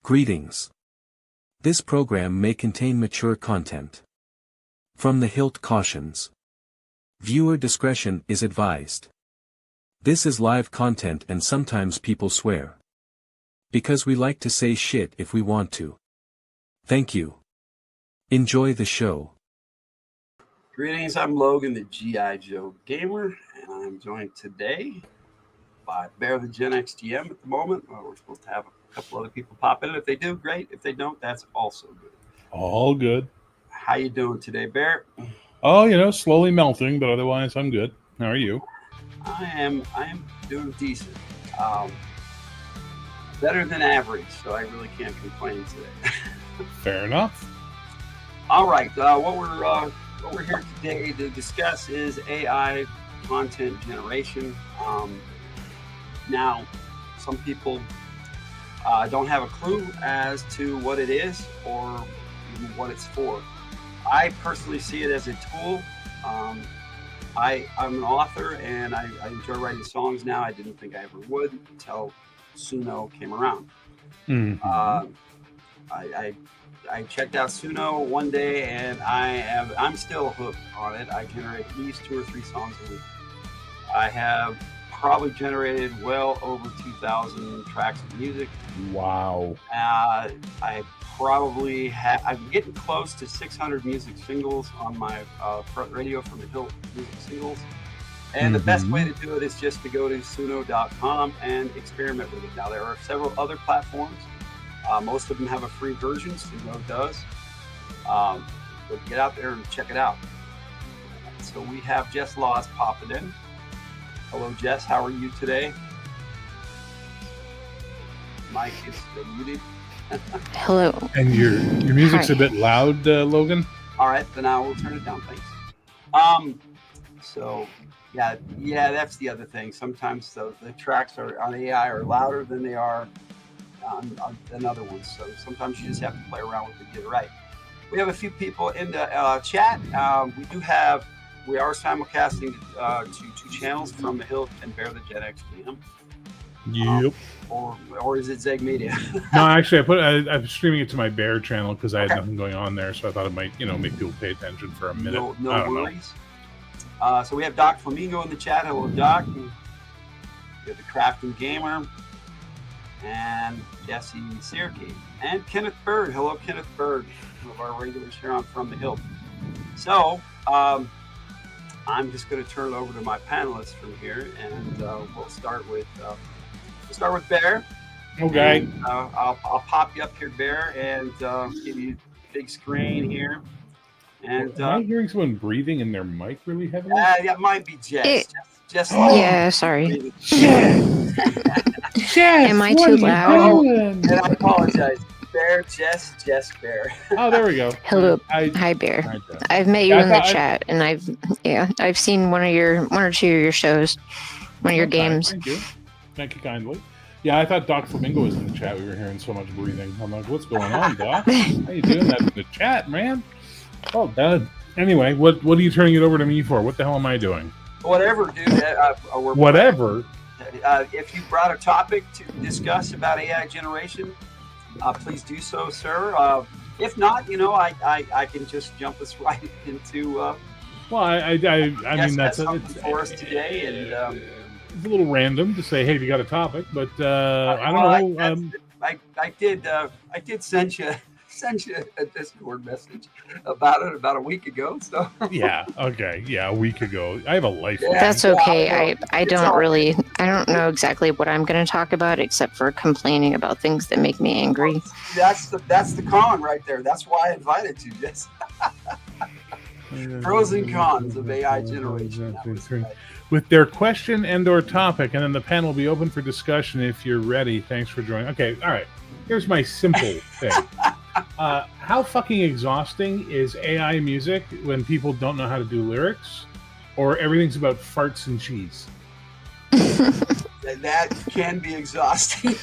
Greetings. This program may contain mature content. From the Hildt cautions. Viewer discretion is advised. This is live content and sometimes people swear. Because we like to say shit if we want to. Thank you. Enjoy the show. Greetings, I'm Logan, the G.I. Joe Gamer, and I'm joined today by Bear the Gen X GM at the moment. We're supposed to have a couple other people pop in. If they do, great. If they don't, that's also good. All good. How you doing today, Bear? Oh, slowly melting, but otherwise I'm good. How are you? I am doing decent. Better than average, so I really can't complain today. Fair enough. All right, what we're here today to discuss is AI content generation. Now, some people don't have a clue as to what it is or even what it's for. I personally see it as a tool. I'm an author and I enjoy writing songs now. I didn't think I ever would until Suno came around. Mm-hmm. I checked out Suno one day and I'm still hooked on it. I generate at least 2 or 3 songs a week. I have probably generated well over 2,000 tracks of music. Wow. I'm getting close to 600 music singles on my front radio from the Hildt music singles. And the best way to do it is just to go to suno.com and experiment with it. Now, there are several other platforms. Most of them have a free version, Suno does. But get out there and check it out. So we have Jess Laws popping in. Hello, Jess. How are you today? Mike is muted. Hello. And your music's a bit loud, Logan? All right, then I will turn it down, thanks. So, yeah, that's the other thing. Sometimes the tracks are on AI are louder than they are on other ones. So sometimes you just have to play around with it to get it right. We have a few people in the chat. We are simulcasting to 2 channels from the Hildt and Bear the Gen X GM. Yep. Or is it Zeg Media? No, actually, I'm streaming it to my Bear channel because I had nothing going on there, so I thought it might, make people pay attention for a minute. No worries. So we have Doc Flamingo in the chat. Hello, Doc. We have the Crafting Gamer and Jesse Sirke and Kenneth Bird. Hello, Kenneth Bird, one of our regulars here on From the Hildt. So I'm just going to turn it over to my panelists from here, and we'll start with Bear. Okay. And, I'll pop you up here, Bear, and give you a big screen here. And am I hearing someone breathing in their mic really heavily? That might be Jess. Yeah, sorry. Jess, am I too loud? And I apologize. Bear, Jess, Bear. Oh, there we go. Hello, hi Bear. Hi, I've met you in the chat, and I've seen one or 2 of your shows, one of your games. Thank you kindly. Yeah, I thought Doc Flamingo was in the chat. We were hearing so much breathing. I'm like, what's going on, Doc? How you doing that in the chat, man? Oh, dad. Anyway, what are you turning it over to me for? What the hell am I doing? Whatever, dude. Whatever. If you brought a topic to discuss about AI generation, please do so, sir. If not, I can just jump us right into. Well, I mean that's something for us today, and it's a little random to say, hey, if you got a topic, but I don't know. I did send you a Discord message about it about a week ago. So yeah, okay, yeah, a week ago. I have a life. Yeah, that's okay. I don't know exactly what I'm going to talk about except for complaining about things that make me angry. That's the con right there. That's why I invited you, Jess. Pros and cons of AI generation. With their question and/or topic, and then the panel will be open for discussion if you're ready. Thanks for joining. Okay, all right. Here's my simple thing. How fucking exhausting is AI music when people don't know how to do lyrics, or everything's about farts and cheese? That can be exhausting.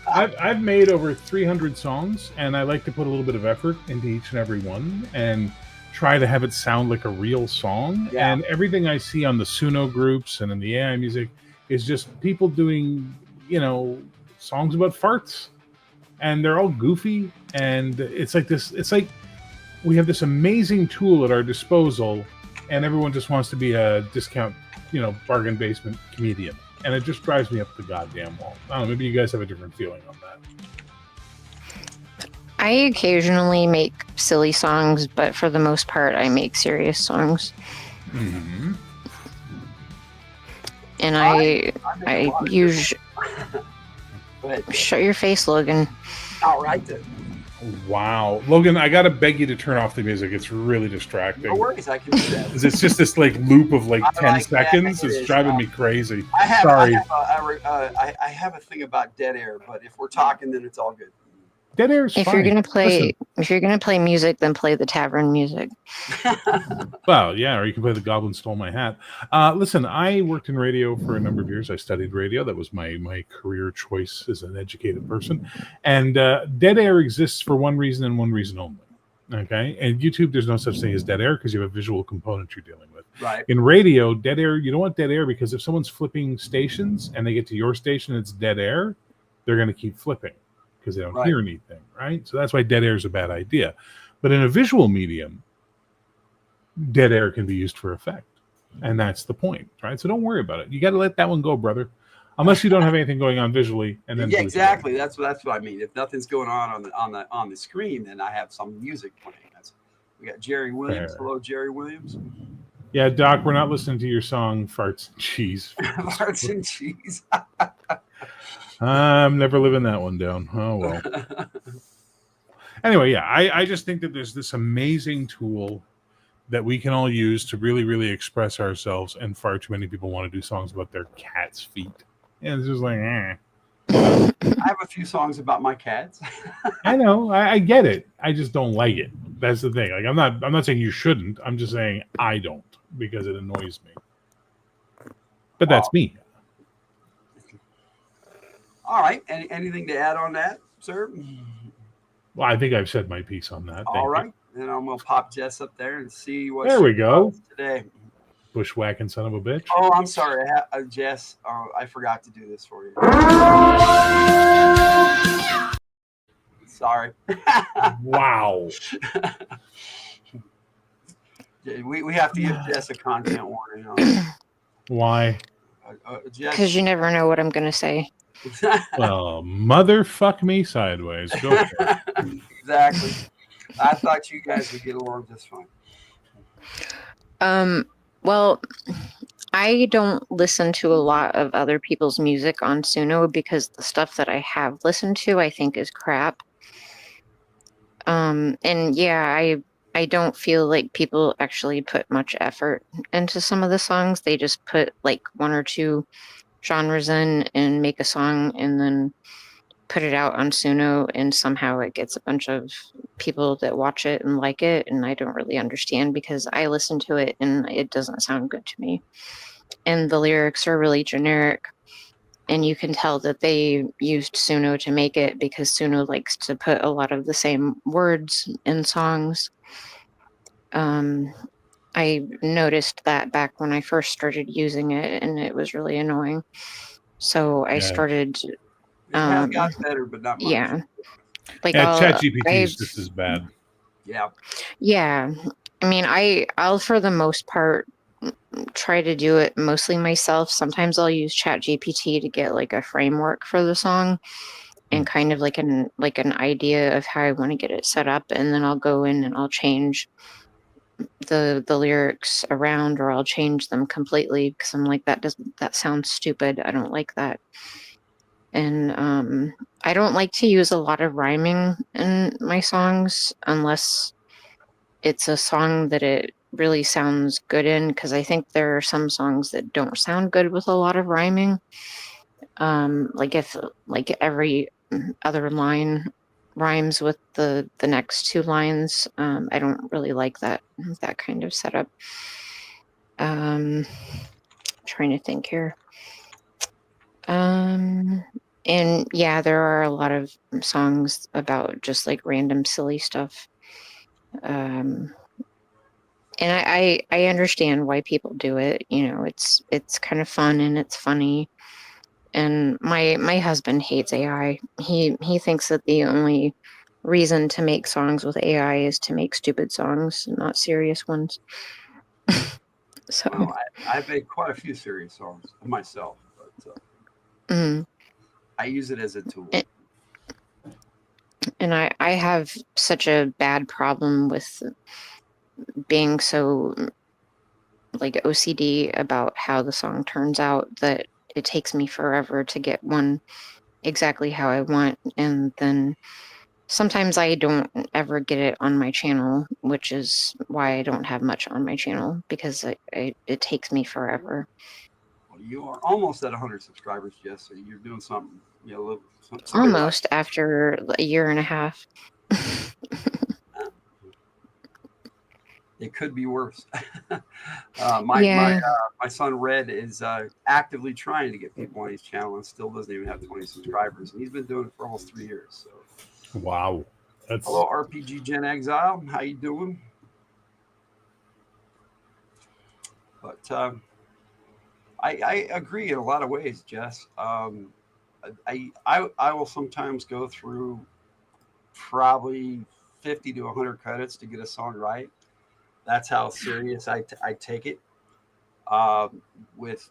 I've made over 300 songs, and I like to put a little bit of effort into each and every one, and try to have it sound like a real song. Yeah. And everything I see on the Suno groups and in the AI music is just people doing, songs about farts, and they're all goofy. And it's like this. It's like we have this amazing tool at our disposal, and everyone just wants to be a discount, bargain basement comedian. And it just drives me up the goddamn wall. I don't know, maybe you guys have a different feeling on that. I occasionally make silly songs, but for the most part, I make serious songs. Mm-hmm. And I use... Shut your face, Logan. All right, then. Wow. Logan, I gotta beg you to turn off the music. It's really distracting. No worries, I can do that. It's just this loop of 10 seconds. It's driving me crazy. Sorry. I have a thing about dead air, but if we're talking, then it's all good. Dead air is fine. If you're gonna play music, then play the tavern music. Well, yeah, or you can play The Goblin Stole My Hat. Listen, I worked in radio for a number of years. I studied radio. That was my career choice as an educated person. And dead air exists for one reason and one reason only. Okay? And YouTube, there's no such thing as dead air because you have a visual component you're dealing with. Right. In radio, dead air, you don't want dead air because if someone's flipping stations and they get to your station and it's dead air, they're going to keep flipping because they don't hear anything, right? So that's why dead air is a bad idea. But in a visual medium, dead air can be used for effect. And that's the point, right? So don't worry about it. You got to let that one go, brother. Unless you don't have anything going on visually. And then exactly. That's what I mean. If nothing's going on the screen, then I have some music playing. We got Jerry Williams. Fair. Hello, Jerry Williams. Yeah, Doc, we're not listening to your song, Farts and Cheese. Farts and Cheese. I'm never living that one down. Oh, well. Anyway, yeah, I just think that there's this amazing tool that we can all use to really, really express ourselves, and far too many people want to do songs about their cat's feet. And it's just I have a few songs about my cats. I know, I get it. I just don't like it. That's the thing. I'm not saying you shouldn't. I'm just saying I don't because it annoys me. But that's me. All right. Anything to add on that, sir? Well, I think I've said my piece on that. All right. Then I'm going to pop Jess up there and see what there we go. Today. Bushwhacking son of a bitch. Oh, I'm sorry, Jess. I forgot to do this for you. Sorry. Wow. We have to give Jess a content warning. Why? Because you never know what I'm going to say. Well, motherfuck me sideways. Go for it. Exactly. I thought you guys would get along just fine. Well, I don't listen to a lot of other people's music on Suno because the stuff that I have listened to I think is crap. And yeah, I don't feel like people actually put much effort into some of the songs. They just put like one or two genres in and make a song and then put it out on Suno, and somehow it gets a bunch of people that watch it and like it, and I don't really understand because I listen to it and it doesn't sound good to me. And the lyrics are really generic, and you can tell that they used Suno to make it because Suno likes to put a lot of the same words in songs. I noticed that back when I first started using it, and it was really annoying. So I started... It has got better, but not much. Yeah. Like ChatGPT is just as bad. Yeah. Yeah. I mean, I'll for the most part try to do it mostly myself. Sometimes I'll use ChatGPT to get like a framework for the song and kind of like an idea of how I want to get it set up, and then I'll go in and I'll change the lyrics around, or I'll change them completely because I'm like, that sounds stupid. I don't like that. And I don't like to use a lot of rhyming in my songs unless it's a song that it really sounds good in, because I think there are some songs that don't sound good with a lot of rhyming. Like if every other line rhymes with the next two lines, I don't really like that kind of setup. Trying to think here. And yeah, there are a lot of songs about just like random silly stuff. And I understand why people do it. You know, it's kind of fun and it's funny. And my husband hates AI. He thinks that the only reason to make songs with AI is to make stupid songs, not serious ones. So Well, I've made quite a few serious songs myself, but mm. I use it as a tool. And I have such a bad problem with being so like OCD about how the song turns out that it takes me forever to get one exactly how I want. And then sometimes I don't ever get it on my channel, which is why I don't have much on my channel, because it takes me forever. Well, you are almost at 100 subscribers, Jess. So you're doing something, you know, something right. Almost after a year and a half. It could be worse. My son Red is actively trying to get people on his channel and still doesn't even have 20 subscribers. And he's been doing it for almost 3 years. So, wow. Hello, RPG Gen Exile. How you doing? But I agree in a lot of ways, Jess. I will sometimes go through probably 50 to 100 credits to get a song right. That's how serious I take it. With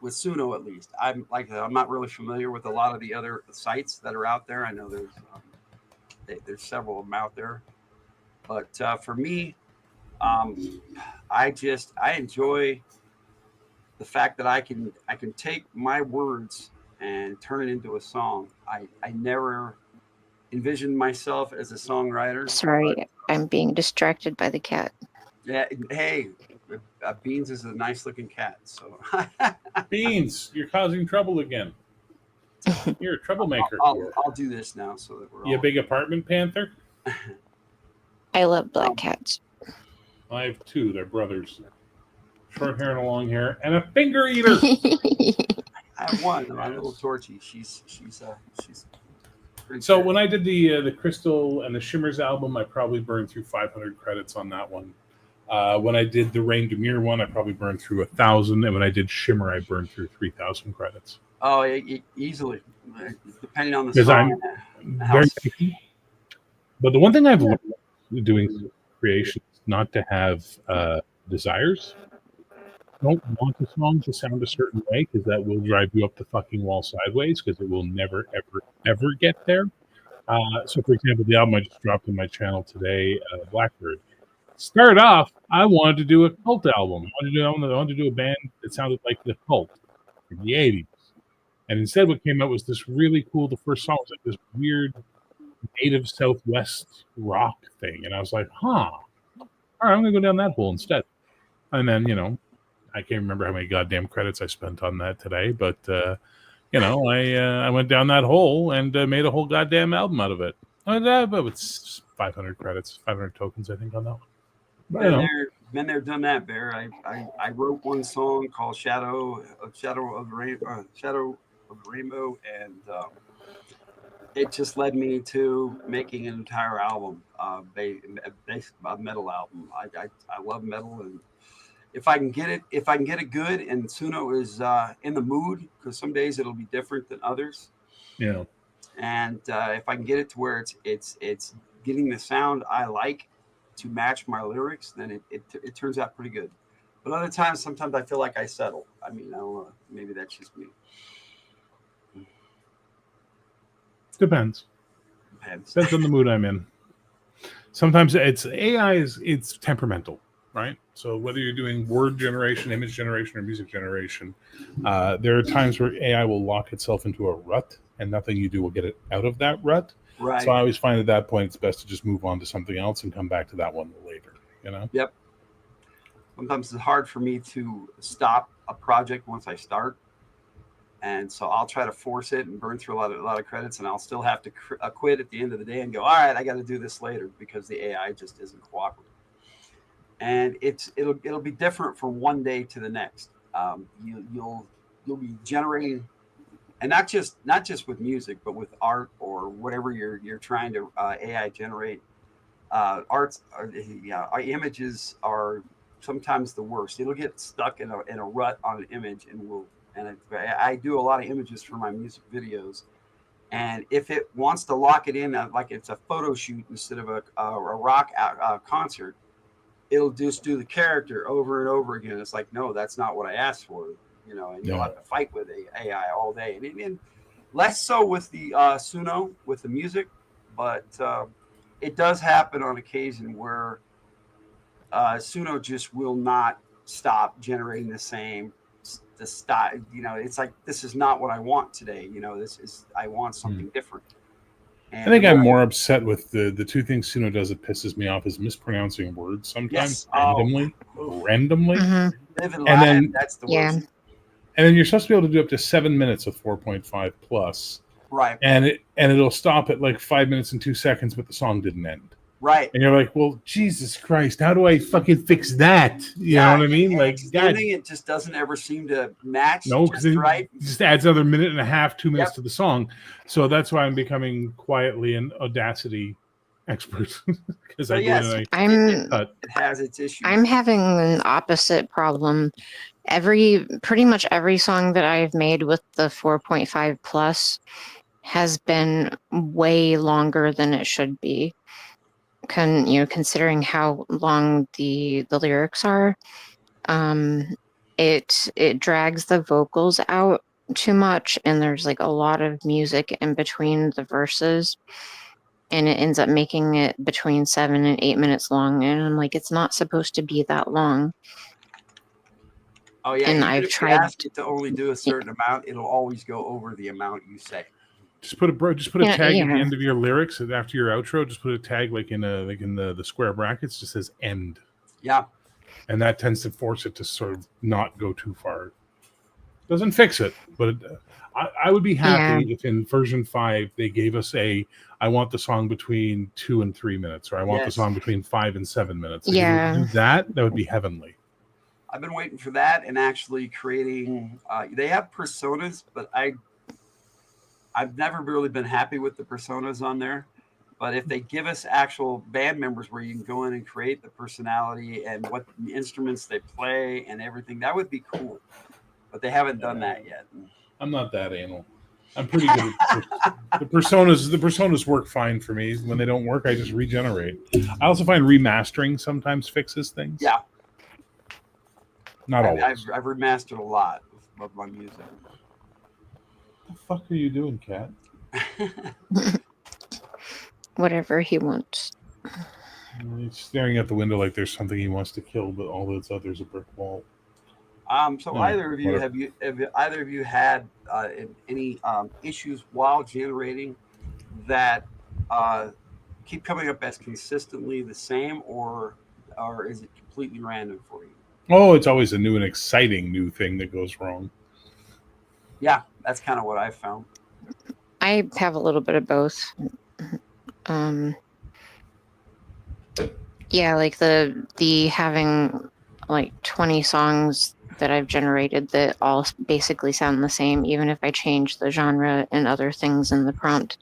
Suno at least. I'm not really familiar with a lot of the other sites that are out there. I know there's several of them out there, but for me, I enjoy the fact that I can take my words and turn it into a song. I never envisioned myself as a songwriter. Sorry, I'm being distracted by the cat. Yeah, hey, Beans is a nice looking cat. So Beans, you're causing trouble again. You're a troublemaker. I'll do this now so that we're. You a big apartment panther? I love black cats. I have two. They're brothers. Short hair and a long hair, and a finger eater. I have one, my little Torchy. She's so when I did the Crystal and the Shimmers album, I probably burned through 500 credits on that one. When I did the Rain Demir one, I probably burned through 1,000, and when I did Shimmer, I burned through 3,000 credits. Oh, easily, depending on the song. I'm very picky. But the one thing I've learned doing creation is not to have desires. Don't want the song to sound a certain way, because that will drive you up the fucking wall sideways, because it will never, ever, ever get there. So, for example, the album I just dropped on my channel today, Blackbird, started off, I wanted to do a cult album. I wanted to do a band that sounded like the Cult from the 80s. And instead what came out was this really cool, the first song was like this weird native Southwest rock thing. And I was like, all right, I'm going to go down that hole instead. And then, I can't remember how many goddamn credits I spent on that today, but, I went down that hole and made a whole goddamn album out of it. But it's 500 credits, 500 tokens, I think, on that one. Been there, done that, Bear. I wrote one song called Shadow of the Rainbow, and it just led me to making an entire album, based on a metal album. I love metal, and if I can get it good, and Suno is in the mood, because some days it'll be different than others. Yeah. And if I can get it to where it's getting the sound I like to match my lyrics, then it turns out pretty good. But other times, sometimes I feel like I settle. I mean, I don't know. Maybe that's just me. Depends on the mood I'm in. Sometimes it's temperamental, right? So whether you're doing word generation, image generation, or music generation, there are times where AI will lock itself into a rut, and nothing you do will get it out of that rut. Right. So I always find at that point it's best to just move on to something else and come back to that one later. Yep. Sometimes it's hard for me to stop a project once I start, and so I'll try to force it and burn through a lot of credits, and I'll still have to quit at the end of the day and go, all right, I got to do this later, because the AI just isn't cooperating. And it'll be different from one day to the next. You'll be generating and not just with music, but with art or whatever you're trying to AI generate. Arts, images are sometimes the worst. It'll get stuck in a rut on an image, I do a lot of images for my music videos. And if it wants to lock it in like it's a photo shoot instead of a rock concert, it'll just do the character over and over again. It's like, no, that's not what I asked for, and you'll have to fight with the AI all day. And less so with the Suno, with the music, but it does happen on occasion where Suno just will not stop generating the style. It's like, this is not what I want today. I want something different. And I think I'm more upset with the two things Suno does that pisses me off is mispronouncing words sometimes randomly. Mm-hmm. And then that's the worst. And then you're supposed to be able to do up to 7 minutes with 4.5 plus. Right. And it'll stop at like 5 minutes and 2 seconds, but the song didn't end. Right. And you're like, well, Jesus Christ, how do I fucking fix that? You know what I mean? Like, God, it just doesn't ever seem to match. No, because it just adds another minute and a half, 2 minutes to the song. So that's why I'm becoming quietly an Audacity expert. Because it has its issues. I'm having an opposite problem. Pretty much every song that I've made with the 4.5 plus has been way longer than it should be. Considering how long the lyrics are, it drags the vocals out too much, and there's like a lot of music in between the verses, and it ends up making it between 7 and 8 minutes long. And I'm like, it's not supposed to be that long. Oh yeah, and I've tried to only do a certain amount. It'll always go over the amount you say. Just put a tag at the end of your lyrics after your outro. Just put a tag like in the square brackets. Just says end. Yeah, and that tends to force it to sort of not go too far. Doesn't fix it, but I would be happy if in version 5 they gave us I want the song between 2 and 3 minutes, or I want the song between 5 and 7 minutes. Like, if you do that would be heavenly. I've been waiting for that and actually creating. They have personas, but I've never really been happy with the personas on there. But if they give us actual band members where you can go in and create the personality and what instruments they play and everything, that would be cool. But they haven't done that yet. I'm not that anal. I'm pretty good at the personas. The personas work fine for me. When they don't work, I just regenerate. I also find remastering sometimes fixes things. Yeah. Not always. I've remastered a lot of my music. What the fuck are you doing, Kat? Whatever he wants. He's staring out the window like there's something he wants to kill, but all that's out there's a brick wall. Either of you have either of you had any issues while generating that keep coming up as consistently the same, or is it completely random for you? Oh, it's always a new and exciting new thing that goes wrong. Yeah, that's kind of what I found. I have a little bit of both. Like the having like 20 songs that I've generated that all basically sound the same, even if I change the genre and other things in the prompt.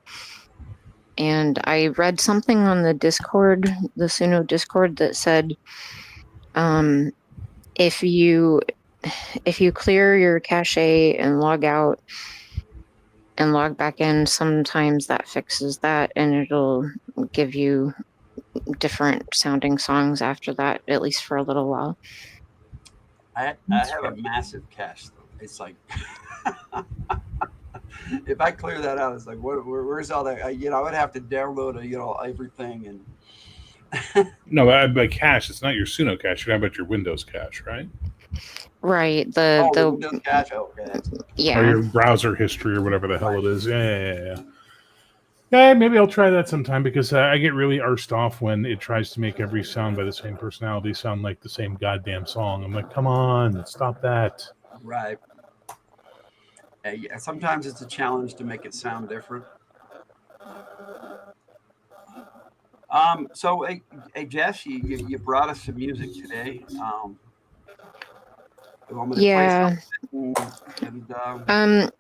And I read something on the Discord, the Suno Discord, that said, if you clear your cache and log out and log back in, sometimes that fixes that, and it'll give you different sounding songs after that, at least for a little while. I have a massive cache though. It's like if I clear that out, it's like where's all that? I would have to download everything and No, by cache, it's not your Suno cache. You're talking about your Windows cache, right? Right. The Windows cache. Okay. Yeah. Or your browser history or whatever the hell it is. Yeah. Yeah, maybe I'll try that sometime, because I get really arsed off when it tries to make every sound by the same personality sound like the same goddamn song. I'm like, come on, stop that. Right. Sometimes it's a challenge to make it sound different. So, hey Jess, you brought us some music today. You want me to play something?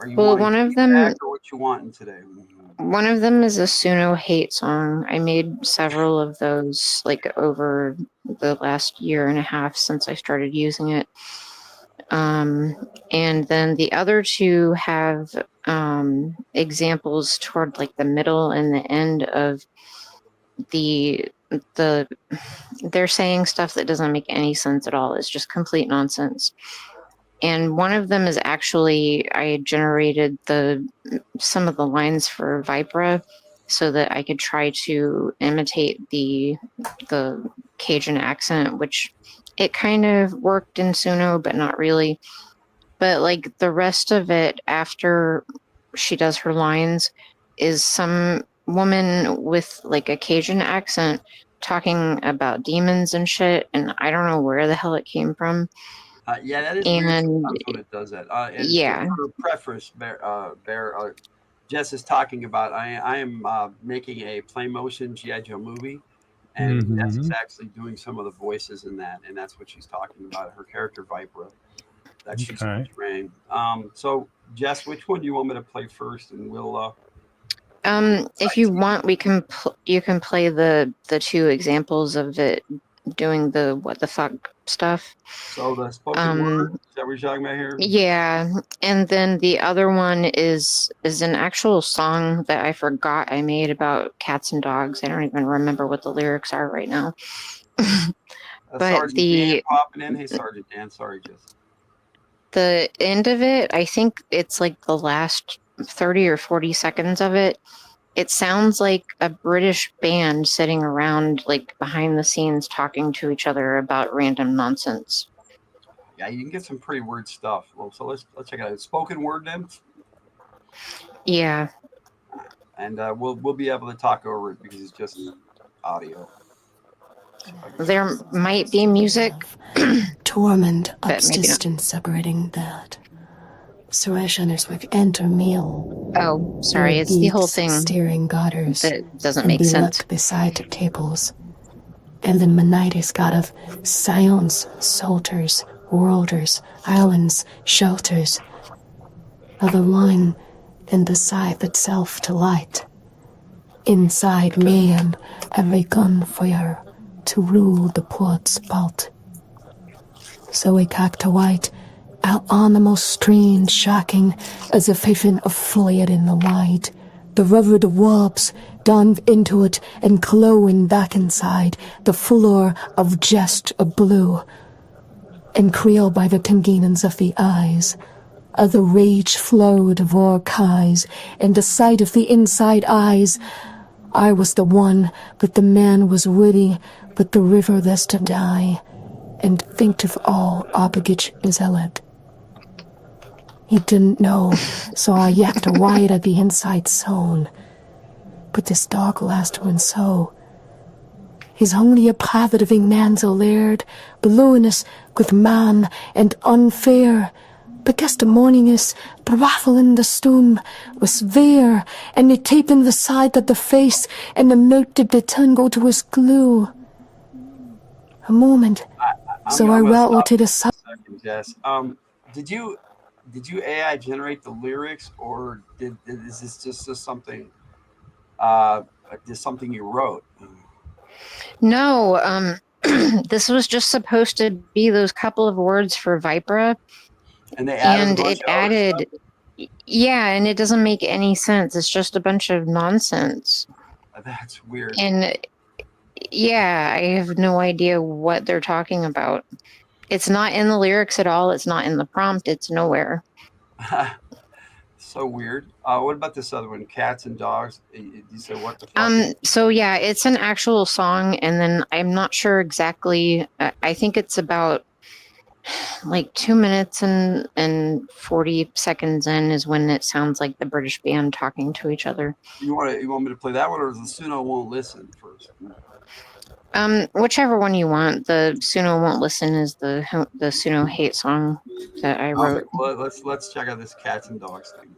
Are you Well, wanting one of feedback them, or what you wanting today? one of them is a Suno hate song. I made several of those like over the last year and a half since I started using it. And then the other two have examples toward like the middle and the end of the they're saying stuff that doesn't make any sense at all. It's just complete nonsense. And one of them is actually I generated some of the lines for Vipra so that I could try to imitate the Cajun accent, which it kind of worked in Suno, but not really. But like the rest of it after she does her lines is some woman with like a Cajun accent talking about demons and shit, and I don't know where the hell it came from. Yeah, that is weird And sometimes when it does that. And yeah, for preface, Jess is talking about I am making a play motion G.I. Joe movie, and Jess is actually doing some of the voices in that, and that's what she's talking about. Her character Vipra that she's portraying. So Jess, which one do you want me to play first, and we'll. if you want, you can play the two examples of it doing the what the fuck stuff. So the spoken word, is that what you're talking about here? Yeah, and then the other one is an actual song that I forgot I made about cats and dogs. I don't even remember what the lyrics are right now. But Sergeant Dan popping in. Hey, Sergeant Dan. Sorry, Jess. The end of it, I think it's like the last 30 or 40 seconds of it. It sounds like a British band sitting around like behind the scenes talking to each other about random nonsense. Yeah, you can get some pretty weird stuff. Well, so let's check it out. Spoken word then. Yeah. And we'll be able to talk over it because it's just audio. There might be music. Torment ups distance separating that. Suresh with enter meal. Oh, sorry, it's the whole thing. Steering gutters. That doesn't make sense. Beside tables. And the Menitis god of scions, soldiers, worlders, islands, shelters. Of the wine and the scythe itself to light. Inside me and every gunfire to rule the port's bout. So we cacked to white, out on the most strange shocking, as a vision of fluid in the wide. The river the warps, dive into it and glowing back inside, the floor of jest of blue. And creel by the congenance of the eyes, as the rage flowed of our eyes, and the sight of the inside eyes. I was the one, but the man was witty, but the river that's to die, and think of all obligate zealot. He didn't know, so I yacked wide at the inside zone. But this dog last one so. He's only a positiving man's laird, balloonous with man and unfair. Because the morning is brothel the stoom was there, and the tape in the side of the face, and the note did the tongue go to his glue. A moment, so I rattled to the side. Jess, did you AI generate the lyrics, or is this just something? Just something you wrote? No, this was just supposed to be those couple of words for Vipra. And they added it added, yeah, and it doesn't make any sense. It's just a bunch of nonsense. That's weird. And yeah, I have no idea what they're talking about. It's not in the lyrics at all. It's not in the prompt. It's nowhere. So weird. What about this other one? Cats and dogs. You said what the fuck? So yeah, it's an actual song, and then I'm not sure exactly. I think it's about like 2 minutes and 40 seconds in is when it sounds like the British band talking to each other. You want me to play that one, or the Suno won't listen first? Whichever one you want. The Suno won't listen is the Suno hate song that I wrote. Okay, well, let's check out this cats and dogs thing.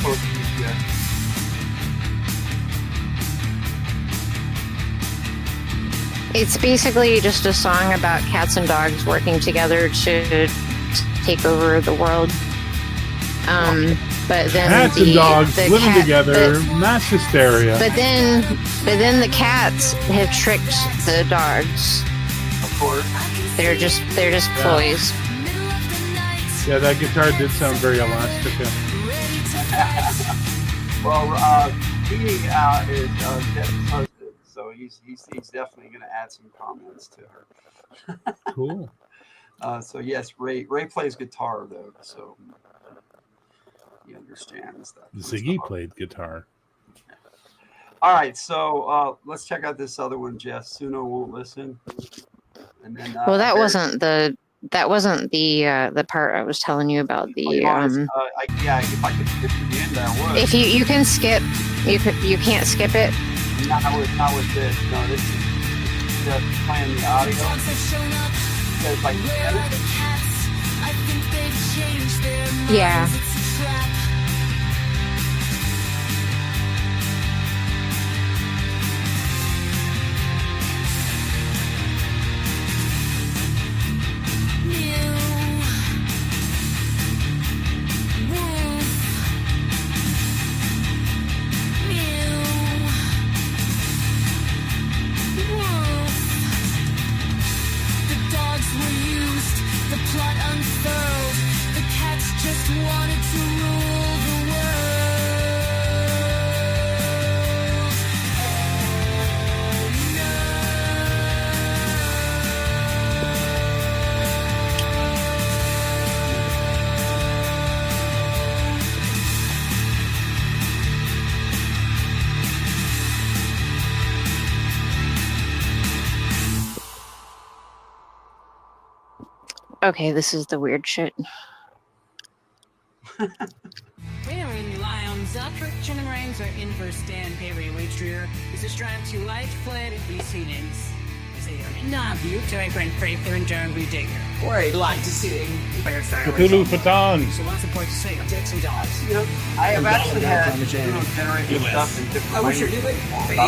close to you, Jess. It's basically just a song about cats and dogs working together to take over the world. But then Cats and dogs living together, but, mass hysteria. But then the cats have tricked the dogs. Of course. They're just ploys. Yeah, that guitar did sound very elastic. Well, he is Jess's husband, so he's definitely going to add some comments to her. Cool. So yes, Ray plays guitar though, so he understands that. Ziggy played guitar. All right, so let's check out this other one, Jess. Suno Won't Listen. And then Well, that wasn't the part I was telling you about. The if I could skip to the end, I would. If you can skip, you can't skip it. Not with this. No, this is just playing the audio. Because like yeah. Okay, this is the weird shit. Wearing lions up, friction and rains are in for stand. Perry Waitreer is a strand to light fled at these ceilings. Nah, you to a friend free and John B. Digger. Or I'd like to see Cthulhu Patan. So what's the point to say? Dicks and dogs. you know, I have actually had generated stuff in different I wish you knew it.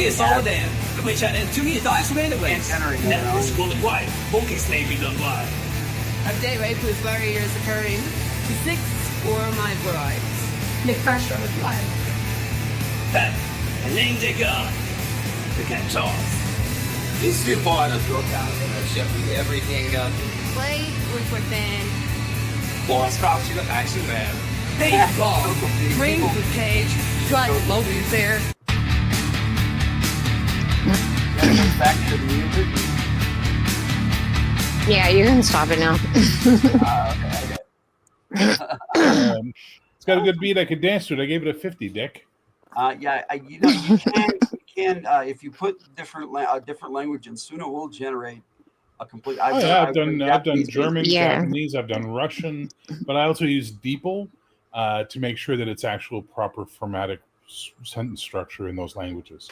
It's all them. Which to me, thoughts made of ways. Never school of life. Focus may be done live. Update rate with barriers occurring to 6 or my brides. Nick Fasher with life. That and name they got. They can't talk. These two part of your ship everything up. Play with within. Boss cops you action man. Baseball. Ring the page. Got Logan there. back to the music. Yeah, you can stop it now. Okay. It's got a good beat. I could dance to it. I gave it a 50, Dick. You can if you put different language in, Suno will generate a complete. I've done German, Yeah. Japanese. I've done Russian, but I also use DeepL to make sure that it's actual proper formatic sentence structure in those languages.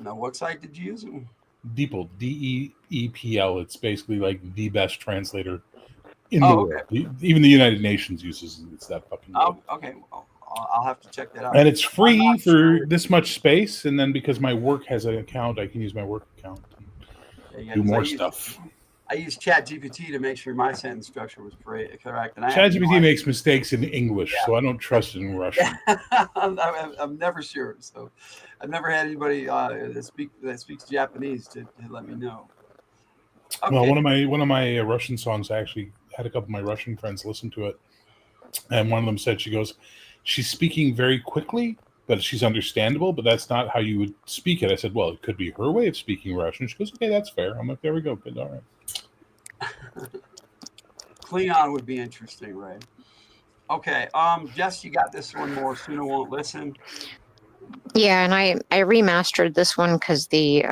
Now, what site did you use? DeepL, DEEPL. It's basically like the best translator in the world. Even the United Nations uses it. It's that fucking good. Oh, okay. Well, I'll have to check that out. And it's free for this much space. And then because my work has an account, I can use my work account and do more stuff. I use ChatGPT to make sure my sentence structure was correct. And ChatGPT makes mistakes in English, so I don't trust it in Russian. I'm never sure. So I've never had anybody that speaks Japanese to let me know. Okay. Well, one of my Russian songs, I actually had a couple of my Russian friends listen to it, and one of them said, she's speaking very quickly, but she's understandable, but that's not how you would speak it. I said, well, it could be her way of speaking Russian. She goes, okay, that's fair. I'm like, there we go. Good, all right. Klingon would be interesting, right? Okay, Jess, you got this one more. Suno Won't Listen. Yeah, and I remastered this one because the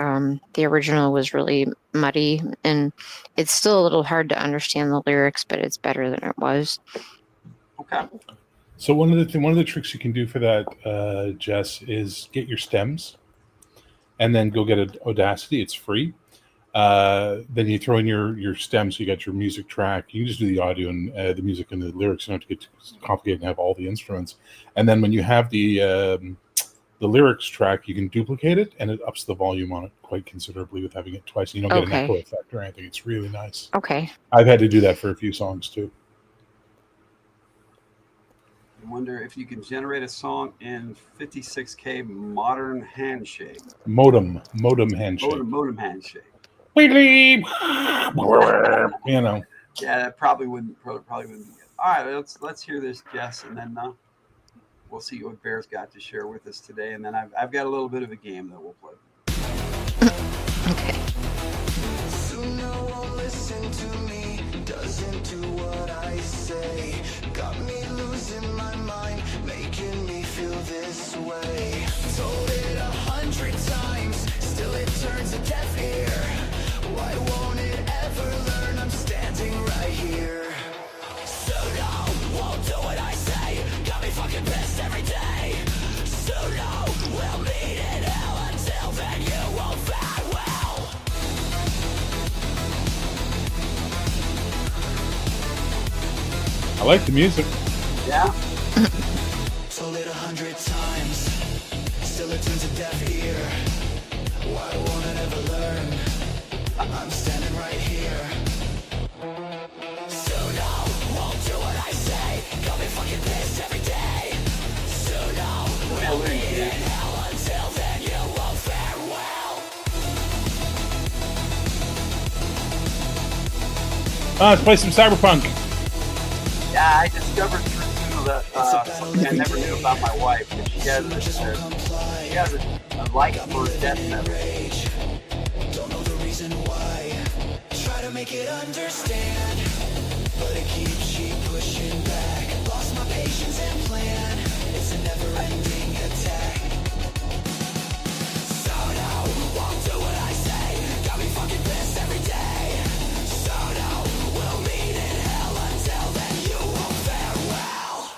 original was really muddy, and it's still a little hard to understand the lyrics, but it's better than it was. Okay. So one of the tricks you can do for that, Jess, is get your stems, and then go get Audacity. It's free. Then you throw in your stems, so you got your music track. You can just do the audio and the music and the lyrics. You don't have to get too complicated and have all the instruments. And then when you have the lyrics track, you can duplicate it, and it ups the volume on it quite considerably with having it twice. You don't get an echo effect or anything. It's really nice. Okay. I've had to do that for a few songs too. I wonder if you can generate a song in 56K modern handshake. Modem handshake. Modem handshake. Wiggly. You know. Yeah, that probably wouldn't be good. All right, let's hear this, Jess, and then we'll see what Bear's got to share with us today. And then I've got a little bit of a game that we'll play. Okay. No one listen to me, doesn't do what I say. Got me losing my mind, making me feel this way. Told it 100 times, still it turns a deaf ear. Why won't it ever learn? I'm standing right here. So no, won't do what I say. Got me fucking pissed every day. So no, we'll meet in hell. Until then you won't fare well. I like the music. Yeah. Told it 100 times, still it turns a deaf ear. Why won't it ever learn? I'm standing right here. So no, won't do what I say. Got me fucking pissed every day. So no, we'll be in hell. Until then you won't fare well. Let's play some Cyberpunk. Yeah, I discovered through Suno that something I never knew about my wife. She has a like for death metal. Don't know the reason why. Try to make it understand, but it keeps she pushing back. Lost my patience and plan. It's a never-ending attack. So no, won't do what I say. Got me fucking pissed every day. So no, we'll meet in hell. Until then you won't fare well.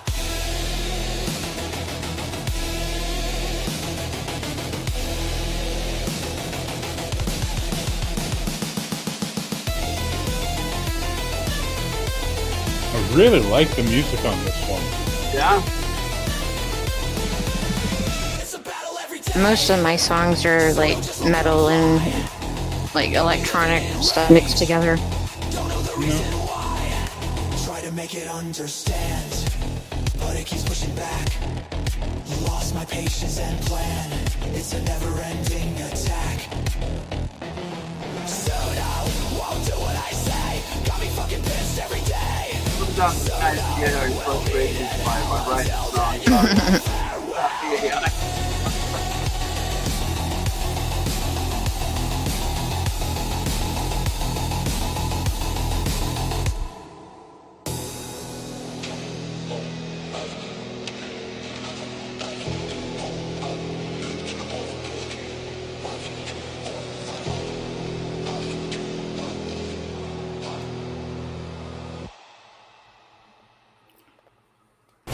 I really like the music on this one. Yeah. It's a battle every day. Most of my songs are like metal and like electronic stuff mixed together. Don't know the reason why. Try to make it understand, but it keeps pushing back. Lost my patience and plan. It's a never-ending attack. So no, won't do what I say. Got me fucking pissed every day. Sometimes it's nice to get our frustrations by writing songs. Yeah.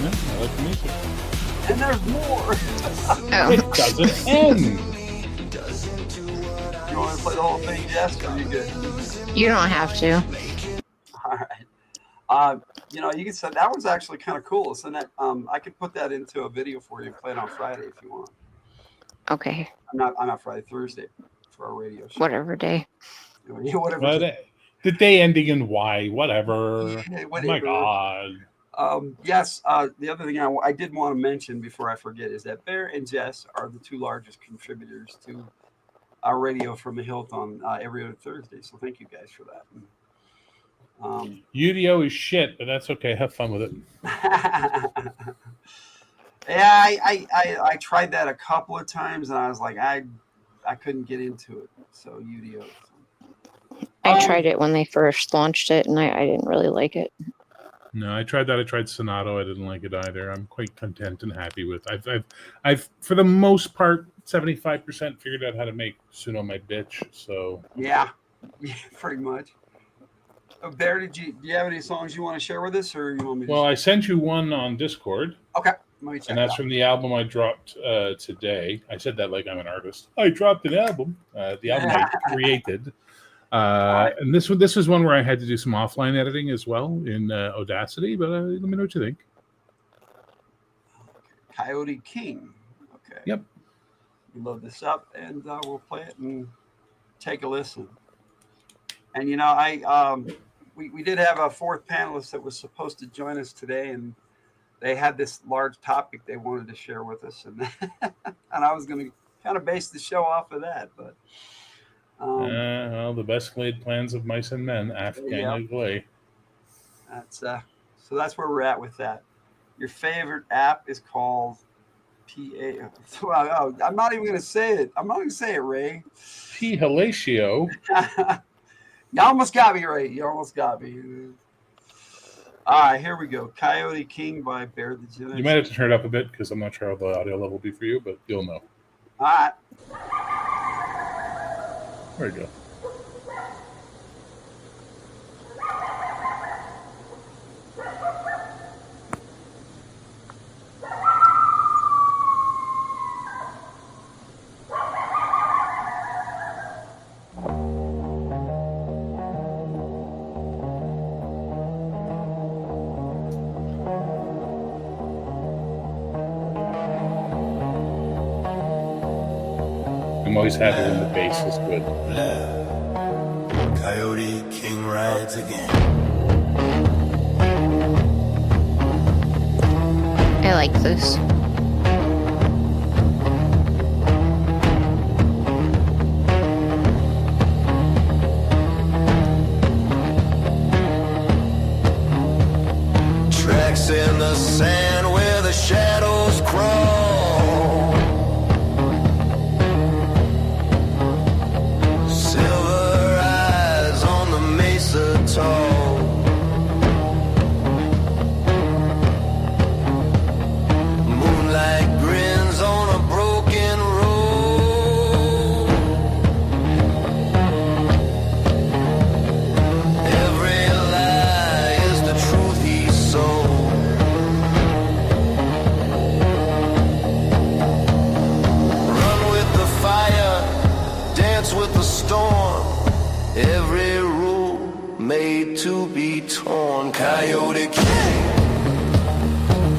Yeah, I like the music. And there's more. It doesn't end. You want to play the whole thing, Jess, or are you good? You don't have to. All right. You can say that was actually kind of cool. So that I could put that into a video for you and play it on Friday if you want. Okay. I'm not Friday, Thursday for our radio show. Whatever day. Yeah, whatever. The day ending in Y, whatever. Yeah, Oh my God. Yes. The other thing I did want to mention before I forget is that Bear and Jess are the two largest contributors to our radio from the Hildt on every other Thursday. So thank you guys for that. UDO is shit, but that's okay. Have fun with it. Yeah, I tried that a couple of times and I was like, I couldn't get into it. So UDO. I tried it when they first launched it, and I didn't really like it. No, I tried that. I tried Sonato. I didn't like it either. I'm quite content and happy with. I've for the most part, 75% figured out how to make Suno my bitch. So yeah, pretty much. Bear, do you have any songs you want to share with us, or you want me to? Well, I sent you one on Discord. Okay, let me check. And that's from the album I dropped today. I said that like I'm an artist. I dropped an album. The album I created. And this was one where I had to do some offline editing as well in Audacity, but let me know what you think. Coyote King. Okay. Yep. We load this up and we'll play it and take a listen. And you know, we did have a fourth panelist that was supposed to join us today, and they had this large topic they wanted to share with us, and and I was going to kind of base the show off of that, but well, the best laid plans of mice and men, Afghan Glay. That's so that's where we're at with that. Your favorite app is called PA. Oh, I'm not even going to say it. I'm not going to say it, Ray. P. Hallatio. You almost got me, Ray. You almost got me. All right, here we go. Coyote King by Bear the Genius. You might have to turn it up a bit because I'm not sure how the audio level will be for you, but you'll know. All right. There you go. I'm always happy when the bass is good. Coyote King rides again. I like this. Tracks in the sand where the shadows crawl. Silver eyes on the mesa tall. Moonlight grins on a broken road. Every lie is the truth he sold. Run with the fire, dance with the storm. Every rule made to be torn. Coyote King,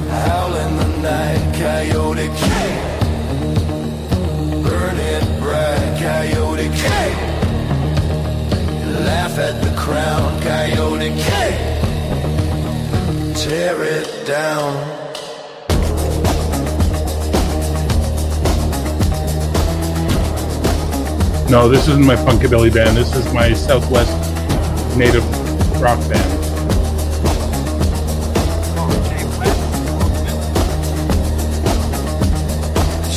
howl in the night. Coyote King, burn it bright. Coyote King, laugh at the crown. Coyote King, tear it down. No, this isn't my Punkabilly band. This is my Southwest native rock band.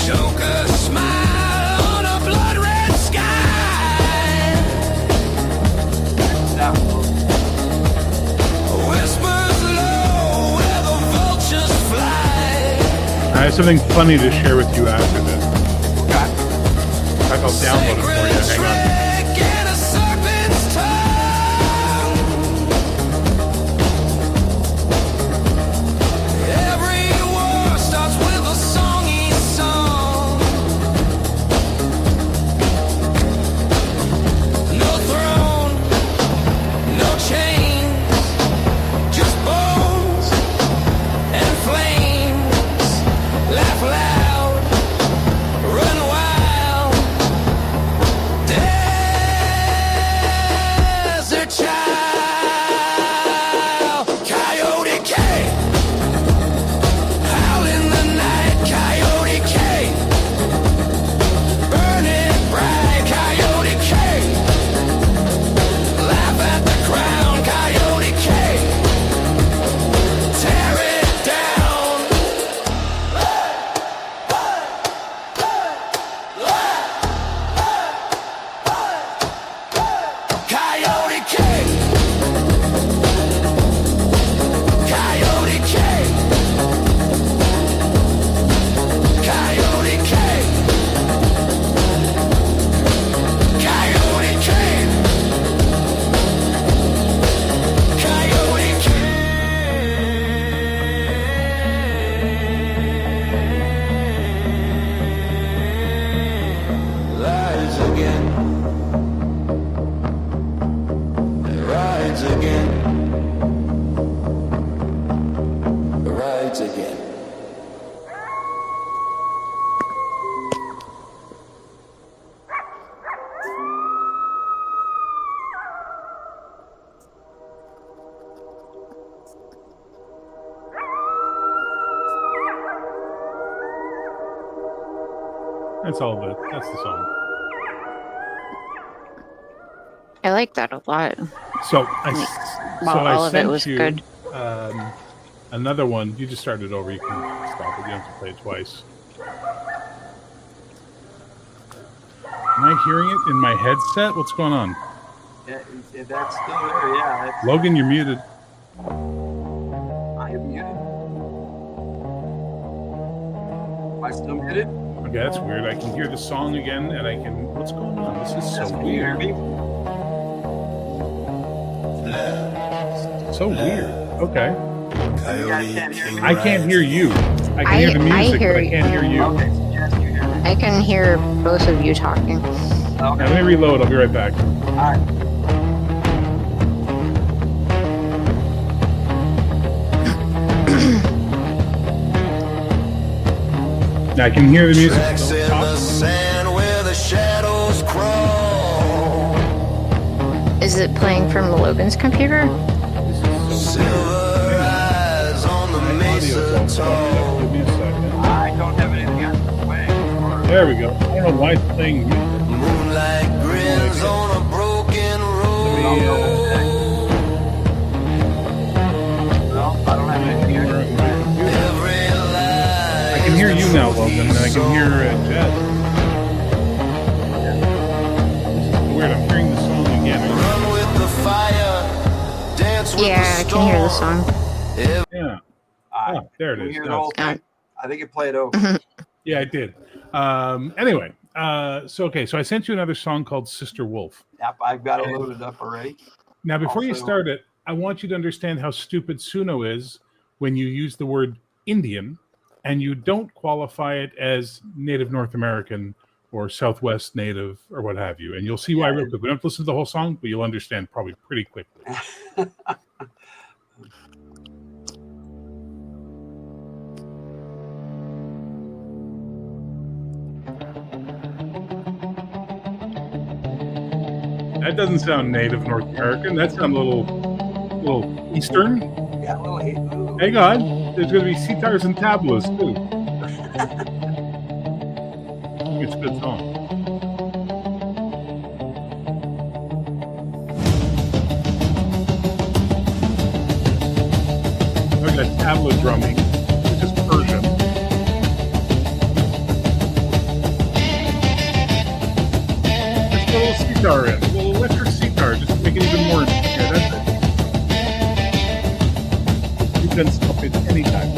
Choke a smile on a blood red sky. Whispers low where the vultures fly. I have something funny to share with you after this. I'll download it for you. Hang on. Trick and a serpent's tongue. Every war starts with a song he's sung. No throne, no chains, just bones and flames. Laugh loud, run wild. Dead That's all of it. That's the song. I like that a lot. So all of it sent was you, good. Another one. You just started over. You can stop it. You don't have to play it twice. Am I hearing it in my headset? What's going on? Yeah, that's still there. Yeah. Logan, you're muted. I am muted. Am I still muted? Okay, that's weird. I can hear the song again, and I can. What's going on? This is so Can you hear weird. me? So weird. Okay. You guys can't hear me? I can't hear you. I can hear the music, but I can't hear you. Okay, so Jess, you hear me? I can hear both of you talking. Okay. Now, let me reload. I'll be right back. All right. Now, I can hear the music. Tracks in the sand where the shadows crawl. Is it playing from Logan's computer? Silver eyes on the mesa tall. Give me a second. I don't have anything else to play. There we go. I don't know why it's playing music. Moonlight grins on a broken road. No, I don't have anything else to play. Every lie I can hear you now, Logan, and I can hear Jess. Weird. I'm hearing the song again. run with the fire, dance with Yeah, I the can hear the storm. song. Yeah. All right. Oh, there it Can you is. hear the Now whole it's- thing? I think it played over. Yeah, I did. Anyway, so I sent you another song called Sister Wolf. Yep, I've got it loaded up already. Now, before you Also- start it, I want you to understand how stupid Suno is when you use the word Indian and you don't qualify it as Native North American or Southwest Native or what have you. And you'll see why real quick. We don't have to listen to the whole song, but you'll understand probably pretty quickly. That doesn't sound Native North American. That sounds a little Eastern. Yeah, a little hate. Hang on. There's going to be sitars and tablas, too. It's a good song. There's that tabla drumming, which is Persian. Just a little sitar in, a little electric sitar, just to make it even more. Yeah, that's it. You can stop it anytime.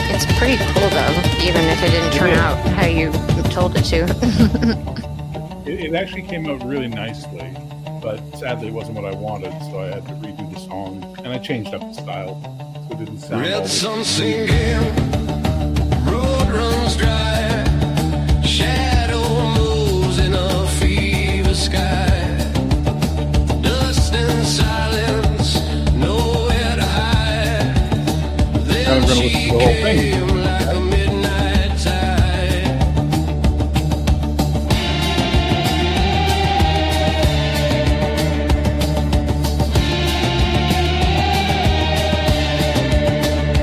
It's pretty cool though, even if it didn't turn out how you told it to. It actually came out really nicely, but sadly it wasn't what I wanted, so I had to redo the song, and I changed up the style, so it didn't sound all Red the sun sinking, road runs dry, shadow moves in a fever sky, dust and silence, nowhere to hide. Now I'm Then gonna listen she to the whole thing. came like a midnight tide.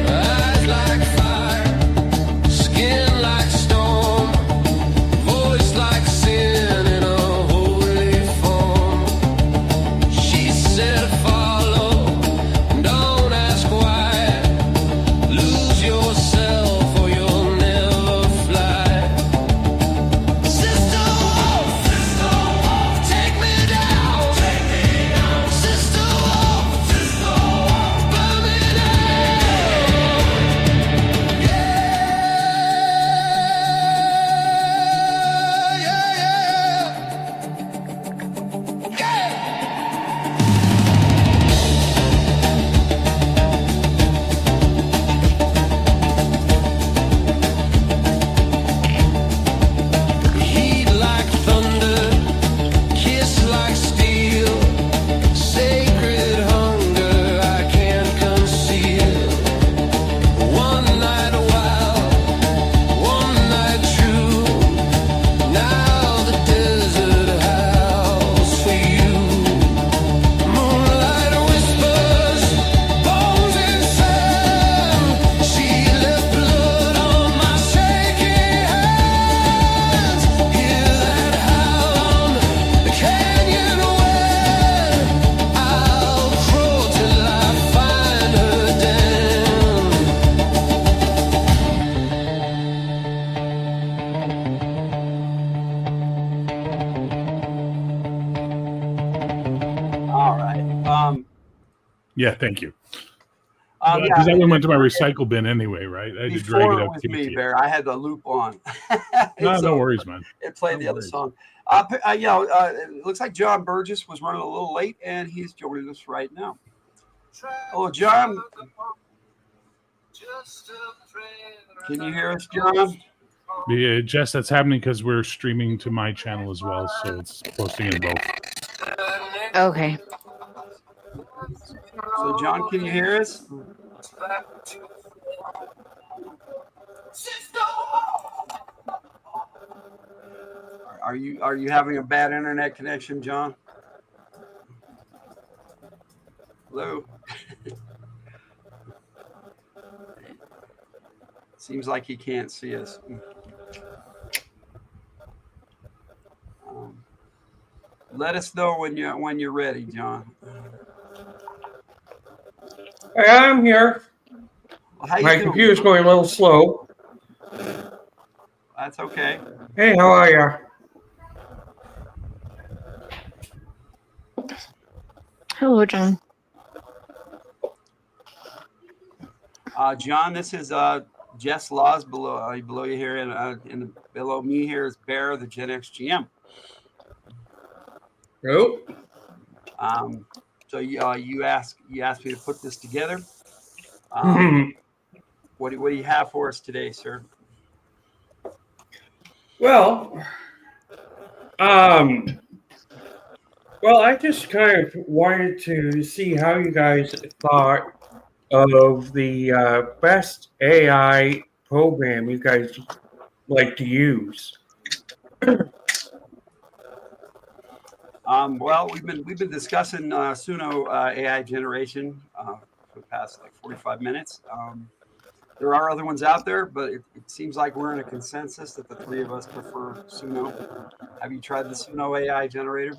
Eyes like fire, skin like stone, voice like sin in a holy form. She said, follow, don't ask why. Lose yourself Yeah, thank you. Yeah, that one went to my recycle bin anyway, right? I had to drag before it it up. was me, Bear. I had the loop on. No So worries, man. it played No the other worries. song. It looks like Jon Burgess was running a little late, and he's joining us right now. Hello, Jon. Can you hear us, Jon? Yeah, Jess, that's happening because we're streaming to my channel as well, so it's posting in both. Okay. So, Jon, can you hear us? Are you having a bad internet connection, Jon? Hello. Seems like he can't see us. Let us know when you're ready, Jon. Hey, I'm here. Well, how you My doing, computer's Jon? going a little slow. That's okay. Hey, how are you? Hello, Jon. Jon, this is Jess Laws below you here, and below me here is Bear, the Gen X GM. Nope. So you asked me to put this together. What do you have for us today, sir? Well, I just kind of wanted to see how you guys thought of the best AI program you guys like to use. Well, we've been discussing Suno AI generation for the past 45 minutes. There are other ones out there, but it seems like we're in a consensus that the three of us prefer Suno. Have you tried the Suno AI generator?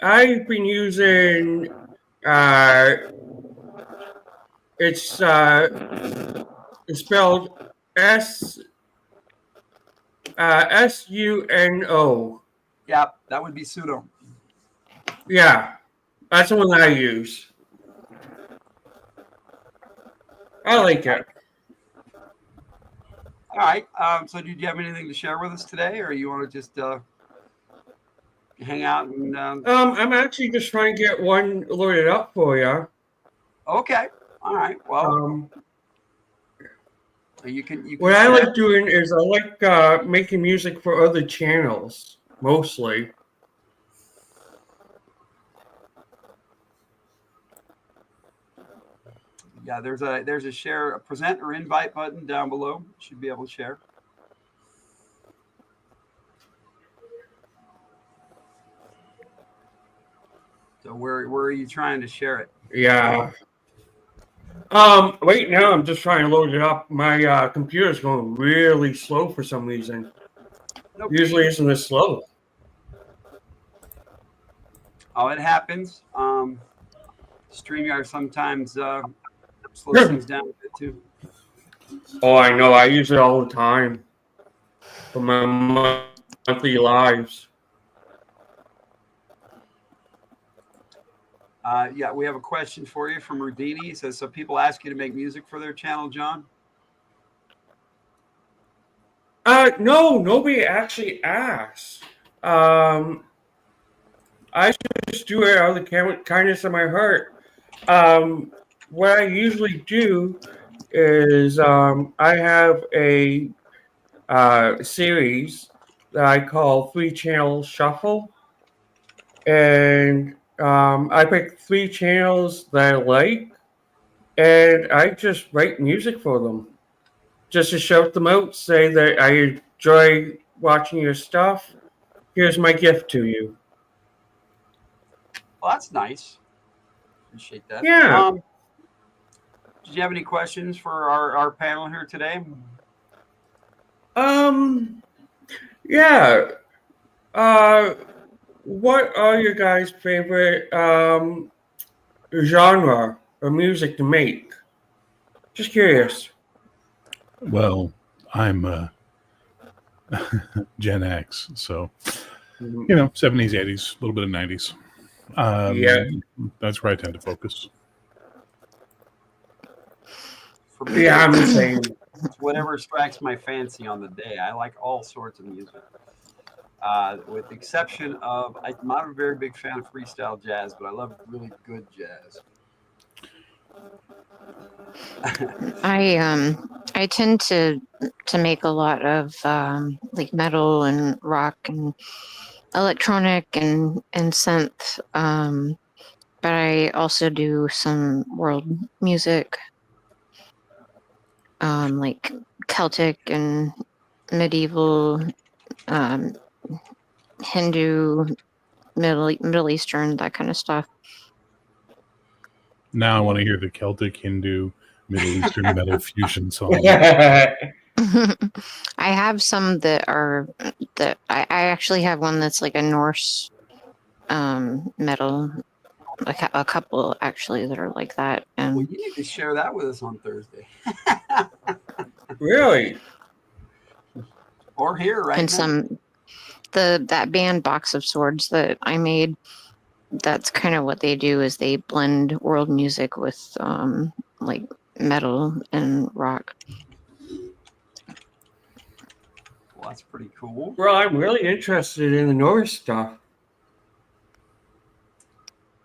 I've been using it's spelled SUNO. Yeah, that would be Suno. Yeah, that's the one that I use. I like it. All right. So, do you have anything to share with us today, or you want to just hang out and? I'm actually just trying to get one loaded up for you. Okay. All right. Well, you can. What I like doing is I like making music for other channels mostly. Yeah, there's a share, a present or invite button down below. You should be able to share. So where are you trying to share it? Yeah. Right now I'm just trying to load it up. My computer's going really slow for some reason. Nope. Usually isn't this slow. Oh, it happens. StreamYard sometimes slows things down a bit too. Oh, I know. I use it all the time for my monthly lives. Yeah, we have a question for you from Rudini. He says, so people ask you to make music for their channel, Jon? No, nobody actually asks. I just do it out of the kindness of my heart. What I usually do is I have a series that I call 3-Channel Shuffle. And I pick 3 channels that I like, and I just write music for them. Just to shout them out, say that I enjoy watching your stuff. Here's my gift to you. Well, that's nice. Appreciate that. Yeah. Did you have any questions for our panel here today? Yeah. What are your guys' favorite genre of music to make? Just curious. Well, I'm Gen X, so 70s, 80s, a little bit of 90s. Yeah. That's where I tend to focus. For me, Yeah, I'm the same. it's whatever strikes my fancy on the day. I like all sorts of music. With the exception of, I'm not a very big fan of freestyle jazz, but I love really good jazz. I tend to make a lot of like metal and rock and electronic and synth, but I also do some world music, like Celtic and medieval, Hindu, Middle Eastern, that kind of stuff. Now I want to hear the Celtic, Hindu, Middle Eastern metal fusion song. I have some that are I actually have one that's like a Norse metal, a couple actually that are like that. And Well, you need to share that with us on Thursday. Really? Or here right and now. some that band Box of Swords that I made, that's kind of what they do, is they blend world music with like metal and rock. Well, that's pretty cool. Well, I'm really interested in the Norse stuff.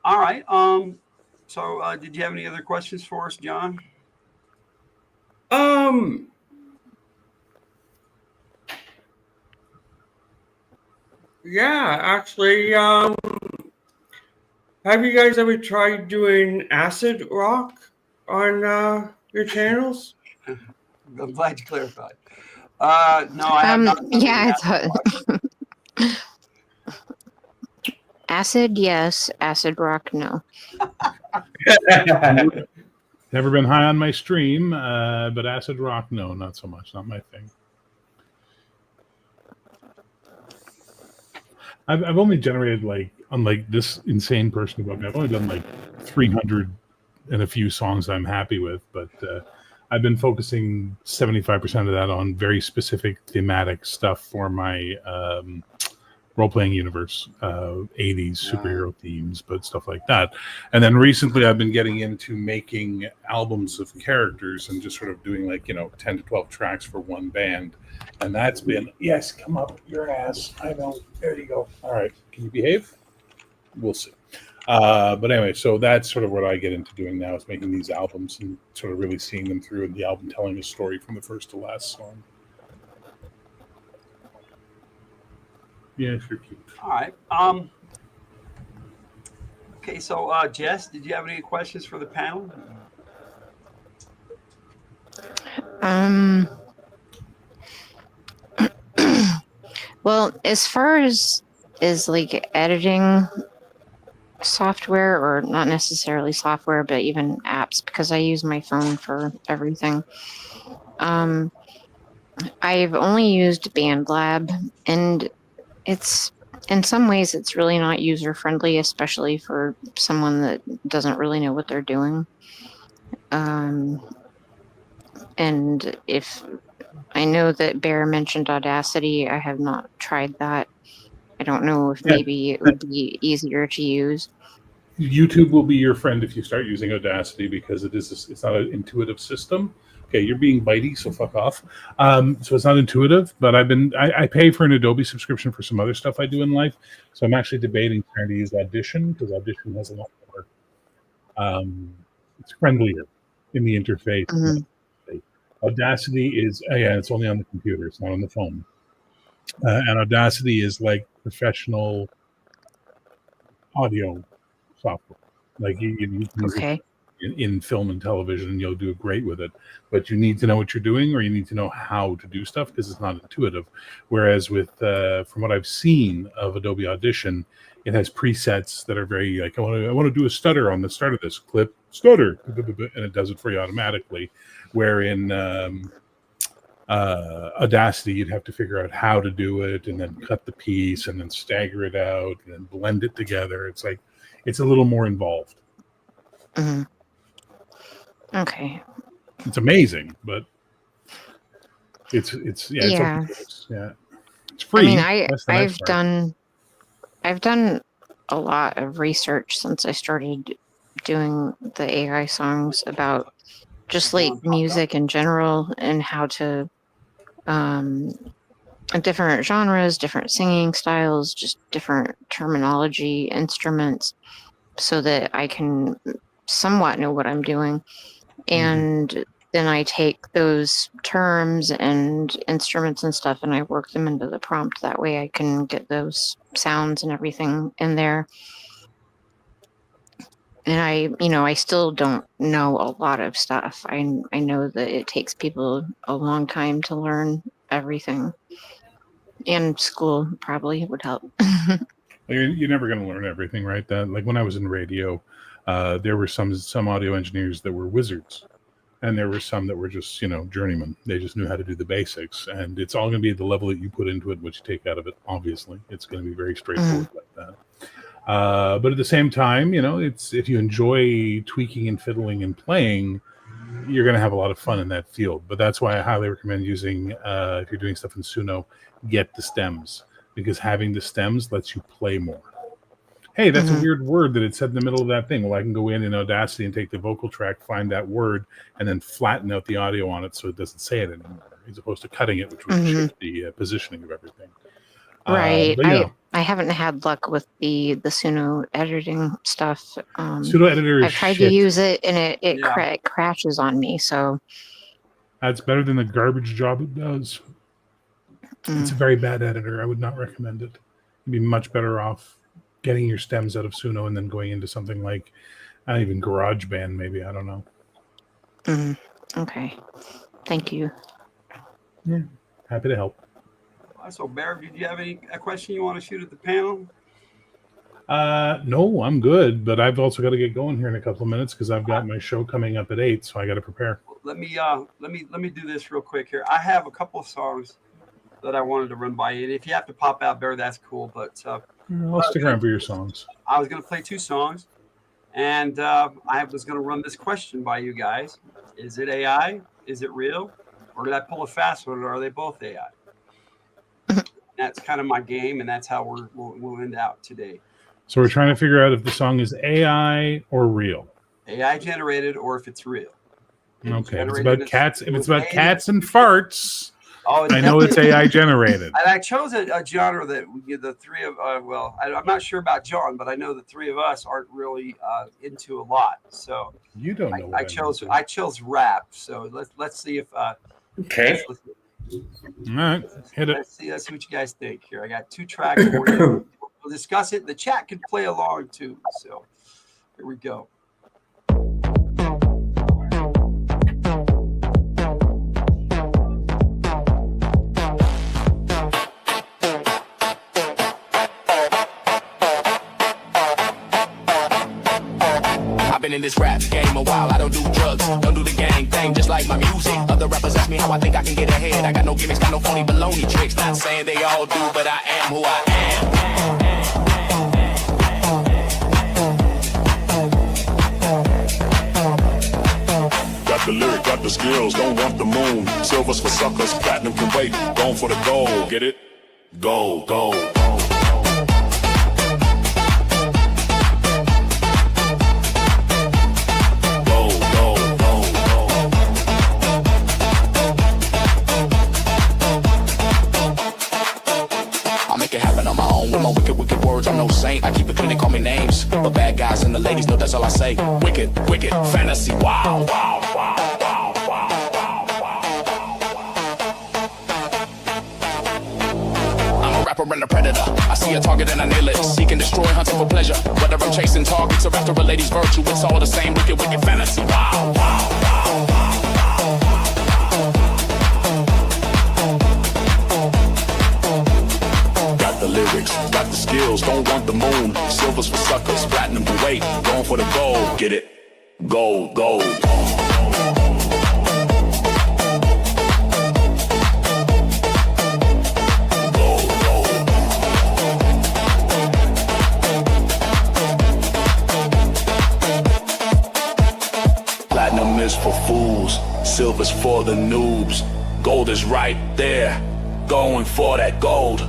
All right. So did you have any other questions for us, John? Yeah, actually, have you guys ever tried doing acid rock on your channels? I'm glad you clarified. No, I have not. Yeah, acid, yes. Acid rock, no. Never been high on my stream, but acid rock, no, not so much. Not my thing. I've only generated, like, unlike this insane person above me, I've only done like 300 and a few songs I'm happy with, but I've been focusing 75% of that on very specific thematic stuff for my role-playing universe, 80s superhero themes, but stuff like that. And then recently I've been getting into making albums of characters and just sort of doing, like, 10 to 12 tracks for one band. And that's been, yes, come up your ass. I know. There you go. All right. Can you behave? We'll see. But anyway, so that's sort of what I get into doing now, is making these albums and sort of really seeing them through, and the album telling a story from the first to last song. Yeah, sure, cute. All right. Okay, so Jess, did you have any questions for the panel? Well, as far as like editing software, or not necessarily software, but even apps, because I use my phone for everything. I've only used BandLab, and it's, in some ways, it's really not user friendly, especially for someone that doesn't really know what they're doing. And if I know that Bear mentioned Audacity, I have not tried that. I don't know if maybe it would be easier to use. YouTube will be your friend if you start using Audacity, because it's not an intuitive system. Okay, you're being bitey, so fuck off. So it's not intuitive, but I pay for an Adobe subscription for some other stuff I do in life. So I'm actually debating trying to use Audition, because Audition has a lot more. It's friendlier in the interface. Mm-hmm. Audacity is, it's only on the computer. It's not on the phone. And Audacity is like professional audio software. Like you can use it in film and television, and you'll do great with it. But you need to know what you're doing, or you need to know how to do stuff, because it's not intuitive. Whereas with, from what I've seen of Adobe Audition, it has presets that are very, like, I want to do a stutter on the start of this clip, stutter, and it does it for you automatically. Where in Audacity, you'd have to figure out how to do it, and then cut the piece, and then stagger it out, and then blend it together. It's like, it's a little more involved. Mm-hmm. Okay. It's amazing, but it's yeah. It's free. I mean, I've done a lot of research since I started doing the AI songs about just like music in general and how to different genres, different singing styles, just different terminology, instruments, so that I can somewhat know what I'm doing. And then I take those terms and instruments and stuff and I work them into the prompt. That way I can get those sounds and everything in there. And I still don't know a lot of stuff. I know that it takes people a long time to learn everything. And school probably would help. You're never going to learn everything, right? That, like when I was in radio, there were some audio engineers that were wizards, and there were some that were just journeymen. They just knew how to do the basics, and it's all going to be at the level that you put into it, what you take out of it. Obviously, it's going to be very straightforward like that. But at the same time, it's if you enjoy tweaking and fiddling and playing, you're going to have a lot of fun in that field. But that's why I highly recommend using, if you're doing stuff in Suno, get the stems, because having the stems lets you play more. Hey, that's a weird word that it said in the middle of that thing. Well, I can go in Audacity and take the vocal track, find that word, and then flatten out the audio on it so it doesn't say it anymore, as opposed to cutting it, which would shift the positioning of everything. Right. I haven't had luck with the Suno editing stuff. Suno editor is I've tried to use it and it crashes on me. So that's better than the garbage job it does. It's a very bad editor. I would not recommend it. You'd be much better off getting your stems out of Suno and then going into something like, even GarageBand, maybe. I don't know. Okay. Thank you. Yeah. Happy to help. So, Bear, did you have a question you want to shoot at the panel? No, I'm good, but I've also got to get going here in a couple of minutes because I've got my show coming up at 8, so I got to prepare. Let me do this real quick here. I have a couple of songs that I wanted to run by you. And if you have to pop out, Bear, that's cool. But I'll stick around for your songs. I was going to play 2 songs, and I was going to run this question by you guys. Is it AI? Is it real? Or did I pull a fast one? Or are they both AI? That's kind of my game, and that's how we'll end out today. So we're trying to figure out if the song is AI or real. AI generated, or if it's real. Okay, if it's about cats, cats and farts, I know it's AI generated. And I chose a genre that the three of I'm not sure about John, but I know the three of us aren't really into a lot. So you don't know. I chose rap. So let's see if okay. All right, hit it. Let's see what you guys think here. I got 2 tracks for you. We'll discuss it. The chat can play along too. So here we go. Been in this rap game a while. I don't do drugs, don't do the gang thing, just like my music. Other rappers ask me how I think I can get ahead. I got no gimmicks, got no phony baloney tricks. Not saying they all do, but I am who I am. Got the lyric, got the skills, don't want the moon. Silver's for suckers, platinum can wait. Going for the gold, get it? Gold, gold. With my wicked words, I'm no saint. I keep it clean, they call me names. But bad guys and the ladies know that's all I say. Wicked, fantasy, wow, wow, wow, wow, wow, wow, wow. I'm a rapper and a predator. I see a target and I nail it. Seek and destroy, hunting for pleasure. Whether I'm chasing targets or after a lady's virtue, it's all the same. Wicked fantasy, wow, wow, wow, wow. The lyrics, got the skills, don't want the moon. Silver's for suckers, platinum can wait. Going for the gold, get it? Gold, gold. Gold, gold. Platinum is for fools, silver's for the noobs. Gold is right there, going for that gold.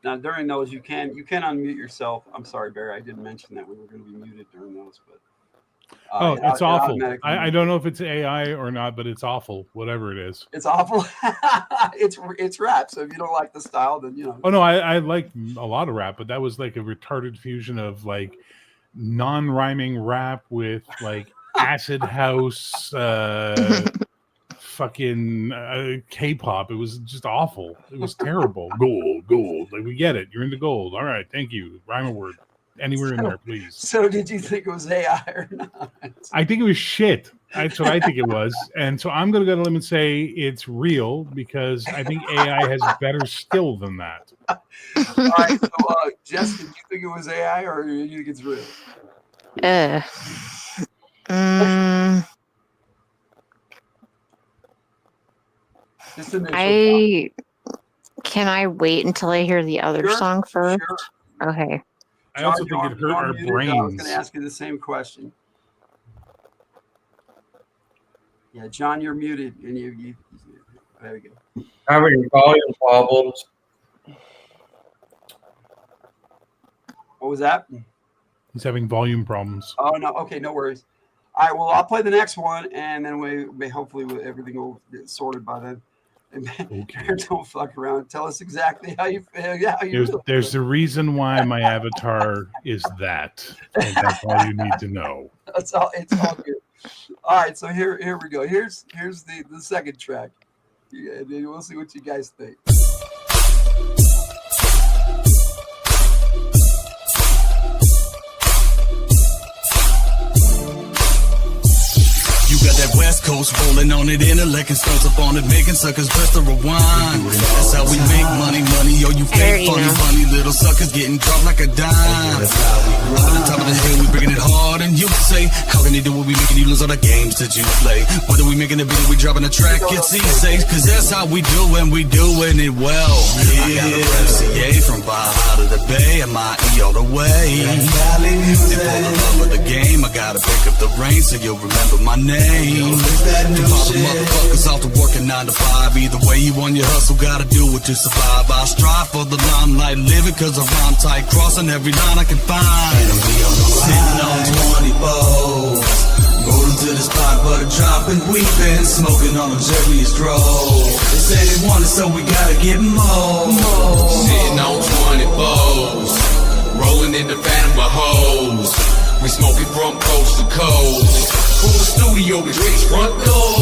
Now during those, you can unmute yourself. I'm sorry, Barry, I didn't mention that we were going to be muted during those, but. It's awful. I don't know if it's AI or not, but it's awful. Whatever it is, it's awful. it's rap. So if you don't like the style, then you know. Oh no, I like a lot of rap, but that was like a retarded fusion of like non-rhyming rap with like acid house, fucking K-pop. It was just awful. It was terrible. Gold. Like we get it. You're into gold. All right, thank you. Rhyme a word. Anywhere in there, please. So did you think it was AI or not? I think it was shit. That's what I think it was. And so I'm going to go to them and say it's real because I think AI has better skill than that. All right. So, Jess, did you think it was AI or do you think it's real? Can I wait until I hear the other song first? Sure. Okay. I also think it hurt our brains. I was going to ask you the same question. Yeah, John, you're muted, and you there we go. Having volume problems. What was that? He's having volume problems. Oh no. Okay, no worries. All right. Well, I'll play the next one, and then we hopefully everything will get sorted by then. Okay. Don't fuck around. Tell us exactly how you feel. Yeah, there's the reason why my avatar is that. And that's all you need to know. It's all good. All right, so here we go. Here's the second track. Yeah, we'll see what you guys think. You got that West Coast rolling on it, intellect and starts up on it, making suckers press the rewind. That's how we make money. Yo, you fake funny little suckers getting dropped like a dime. Up at the top of the hill, we bringing it hard, and you say, how can they do what we making you lose all the games that you play? Whether we making a video, we dropping a track, it's easy, cause that's how we do, and we doing it well. I got a FCA from Baja to the Bay, and my E all the way. And for the love of the game, I gotta pick up the reins so you'll remember my name. Motherfuckers out to working 9 to 5. Either way you on your hustle, gotta do it to survive. I strive for the limelight, living cause I rhyme tight, crossing every line I can find. Sitting on 20 balls, rolling to the spot, butter dropping. We've been smoking on luxurious drugs. They say they want it, so we gotta get more. Sitting on 20 balls, rolling in the phantom of hoes. We smoking from coast to coast. From the studio to Drake's front door.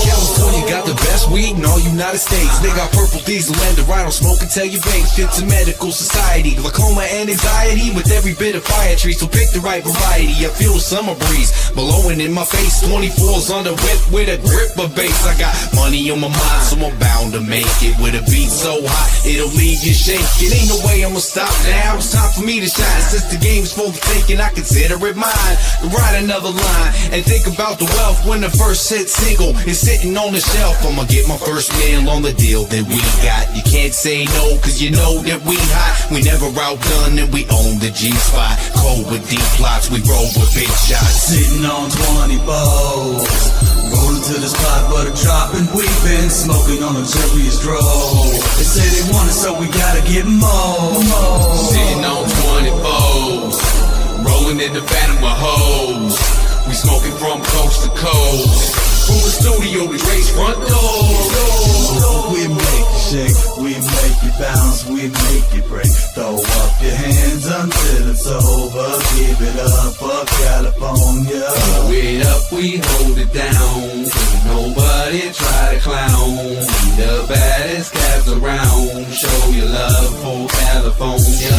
California got the best weed in all United States. They got purple diesel and the rhino smoke and tell you babes. Fits a medical society, glaucoma and anxiety with every bit of fire tree. So pick the right variety. I feel the summer breeze blowing in my face. 24's on the whip with a grip of bass. I got money on my mind, so I'm bound to make it. With a beat so hot, it'll leave you shaking. Ain't no way I'ma stop now. It's time for me to shine. Since the game's for the taking, I consider it mine. To write another line and think about the wealth when the first hit single is sitting on the shelf. I'ma get my first meal on the deal that we got. You can't say no, cause you know that we hot. We never outdone and we own the G-spot. Cold with deep plots, we roll with big shots. Sitting on 20 balls, rolling to the spot, butter dropping. We've been smoking on luxurious drugs. They say they want it, so we gotta get more. Sitting on 20 balls, rolling in the phantom of hoes. We smoking from coast to coast. From the studio to Drake's front door. We make you shake, we make you bounce, we make you break. Throw up your hands until it's over. Give it up for California. Throw it up, we hold it down. Nobody try to clown. We the baddest cats around. Show your love for California.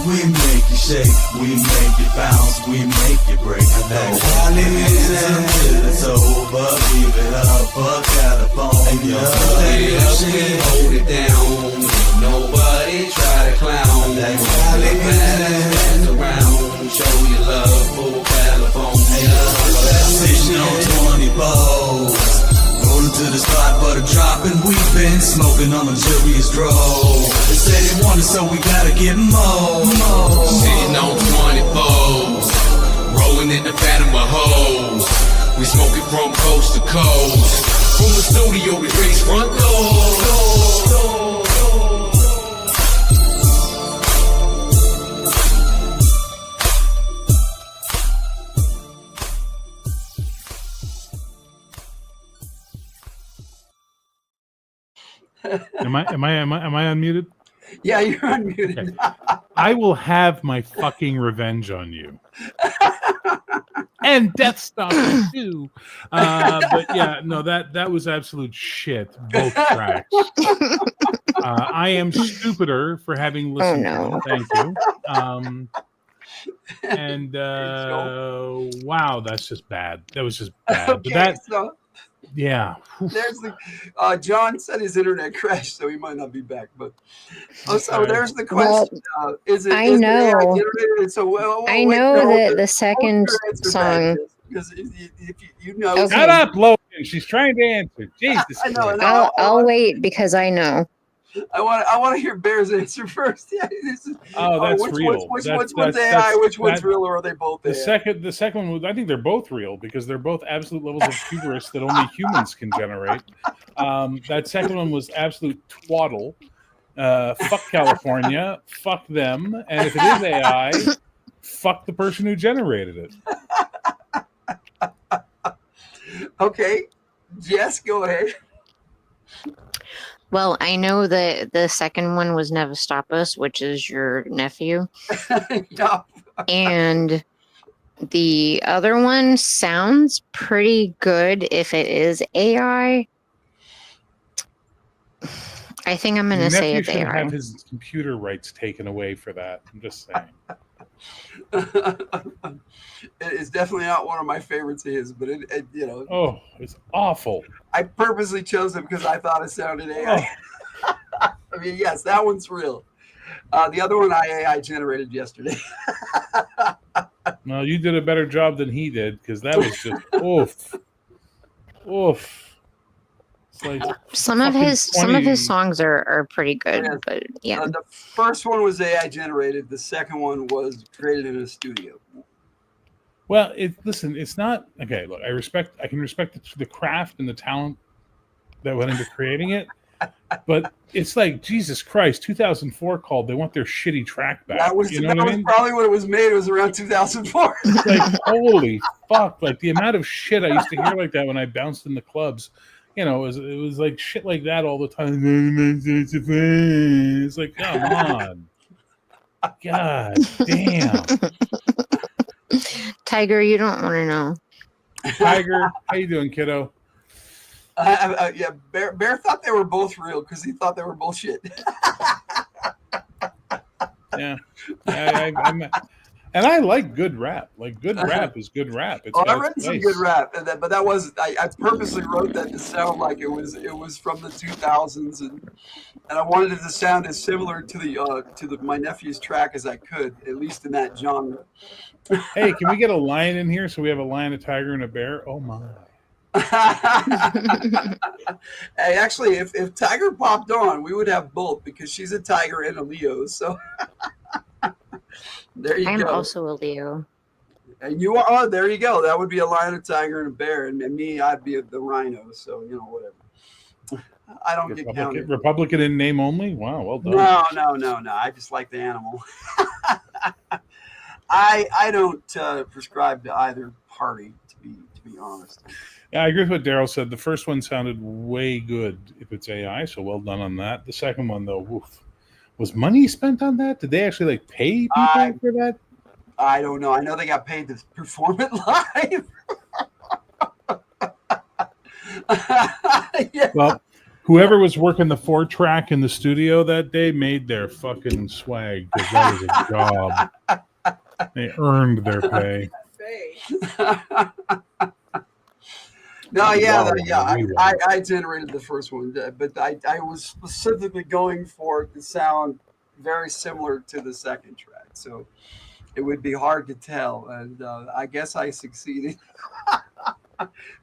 We make you shake, we make you bounce, we make you break. Throw until it's over. Give it up for California. Hold it down. Nobody try to clown. Hands around. Show your love for California. Sitting on 20 balls, rolling to the spot, butter dropping. We've been smoking on luxurious drugs. They say they want it, so we gotta get more. Sitting on 20 balls, rolling in the phantom of hoes. We smoking from coast to coast. From the studio to Drake's front door. Am I unmuted? Yeah, you're unmuted. Okay. I will have my fucking revenge on you. And Death Stalker too. But yeah, no, that was absolute shit. Both tracks. I am stupider for having listened to them. Thank you. And wow, that's just bad. That was just bad. Okay, but that, so yeah. there's the John said his internet crashed, so he might not be back. But so there's the question: is it AI generated? So I know the second song. Because if you know, Okay. Shut up, Logan. She's trying to answer. Jesus. I know. I'll wait because I know. I want to hear Bear's answer first. Yeah, that's real. Which one's AI? Which one's real, or are they both AI? The second one, I think they're both real because they're both absolute levels of hubris that only humans can generate. That second one was absolute twaddle. Fuck California. Fuck them. And if it is AI, fuck the person who generated it. Okay, Jess, go ahead. Well, I know that the second one was Never Stop Us, which is your nephew. Yeah. And the other one sounds pretty good if it is AI. I think I'm going to say it's AI. Should AI. have his computer rights taken away for that. I'm just saying. It is definitely not one of my favorites of his, but it oh, it's awful. I purposely chose it because I thought it sounded AI. I mean, yes, that one's real. The other one I generated yesterday. No, you did a better job than he did because that was just oof. It's like some of his songs are pretty good, but yeah. The first one was AI generated. The second one was created in a studio. Well, it's not okay. Look, I can respect the craft and the talent that went into creating it, but it's like Jesus Christ, 2004 called. They want their shitty track back. That was probably when it was made. It was around 2004. It's like holy fuck! Like the amount of shit I used to hear like that when I bounced in the clubs. You know, it was like shit like that all the time. It's like, come on, god damn. Tiger, you don't want to know. Tiger, how you doing, kiddo? Yeah, Bear thought they were both real because he thought they were bullshit. Yeah, and I like good rap. Like good rap is good rap. I read some good rap, but that was I purposely wrote that to sound like it was from the 2000s, and I wanted it to sound as similar to my nephew's track as I could, at least in that genre. Hey, can we get a lion in here so we have a lion, a tiger, and a bear? Oh my! Hey, actually, if Tiger popped on, we would have both because she's a tiger and a Leo. So there you go. I'm also a Leo. And you are. There you go. That would be a lion, a tiger, and a bear, and me, I'd be the rhino. So whatever. I don't get counted. Republican in name only. Wow, well done. No. I just like the animal. I don't prescribe to either party, to be honest. Yeah, I agree with what Daryl said. The first one sounded way good if it's AI, so well done on that. The second one, though, woof. Was money spent on that? Did they actually pay people for that? I don't know. I know they got paid to perform it live. Yeah. Well, whoever was working the 4-track in the studio that day made their fucking swag because that was a job. They earned their pay. No, yeah. I generated the first one, but I was specifically going for it to sound very similar to the second track, so it would be hard to tell, and I guess I succeeded.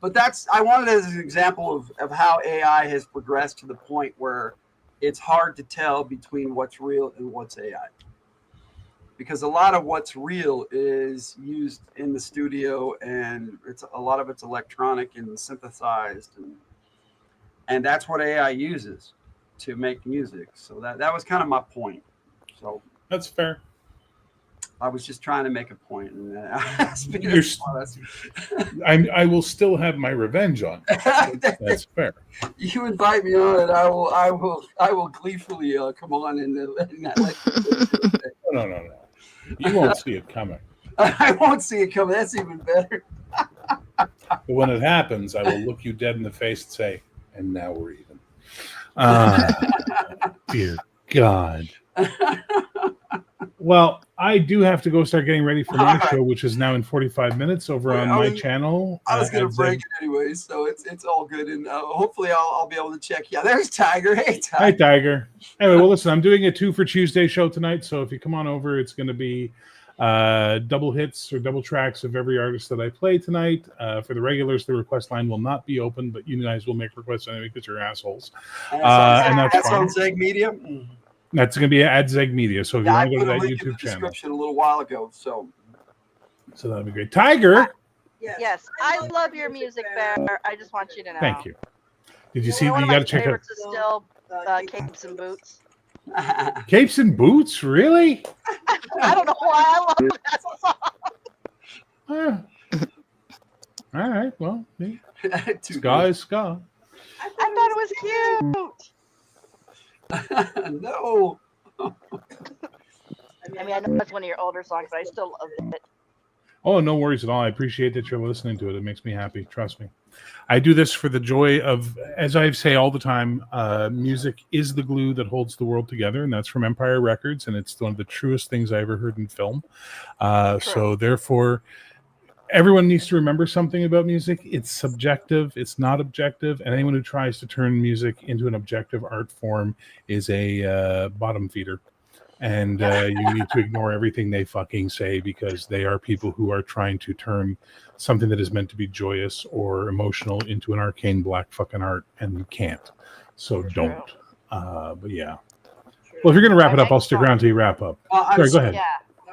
But I wanted it as an example of how AI has progressed to the point where it's hard to tell between what's real and what's AI. Because a lot of what's real is used in the studio, and a lot of it's electronic and synthesized, and that's what AI uses to make music. So that was kind of my point. So that's fair. I was just trying to make a point. And I will still have my revenge on you. That's fair. You invite me on, and I will gleefully come on and not let you. No. You won't see it coming. I won't see it coming. That's even better. But when it happens, I will look you dead in the face and say, "And now we're even." Dear God. Well, I do have to go start getting ready for my show, which is now in 45 minutes over on my channel. I was going to break it anyway, so it's all good, and hopefully I'll be able to check. Yeah, there's Tiger. Hey, Tiger. Hi, Tiger. Anyway, well, listen, I'm doing a 2 for Tuesday show tonight, so if you come on over, it's going to be double hits or double tracks of every artist that I play tonight. For the regulars, the request line will not be open, but you guys will make requests anyway because you're assholes. And that's on Zeg Media. That's going to be at Zeg Media. So if you want to go to that YouTube channel, description a little while ago. So that'll be great. Tiger. Yes, I love your music, Bear. I just want you to know. Thank you. Did you see? You got to check out. Still, Capes and Boots. Capes and Boots, really? I don't know why I love that song. All right, well, ska is ska. I thought it was cute. No. I mean, I know it's one of your older songs, but I still love it. Oh, no worries at all. I appreciate that you're listening to it. It makes me happy. Trust me. I do this for the joy of, as I say all the time, music is the glue that holds the world together, and that's from Empire Records, and it's one of the truest things I ever heard in film. So therefore, everyone needs to remember something about music. It's subjective. It's not objective, and anyone who tries to turn music into an objective art form is a bottom feeder. And you need to ignore everything they fucking say because they are people who are trying to turn something that is meant to be joyous or emotional into an arcane black fucking art, and you can't. So don't. But yeah. Well, if you're going to wrap it up, I'll stick around till you wrap up. Sorry, go ahead. Yeah.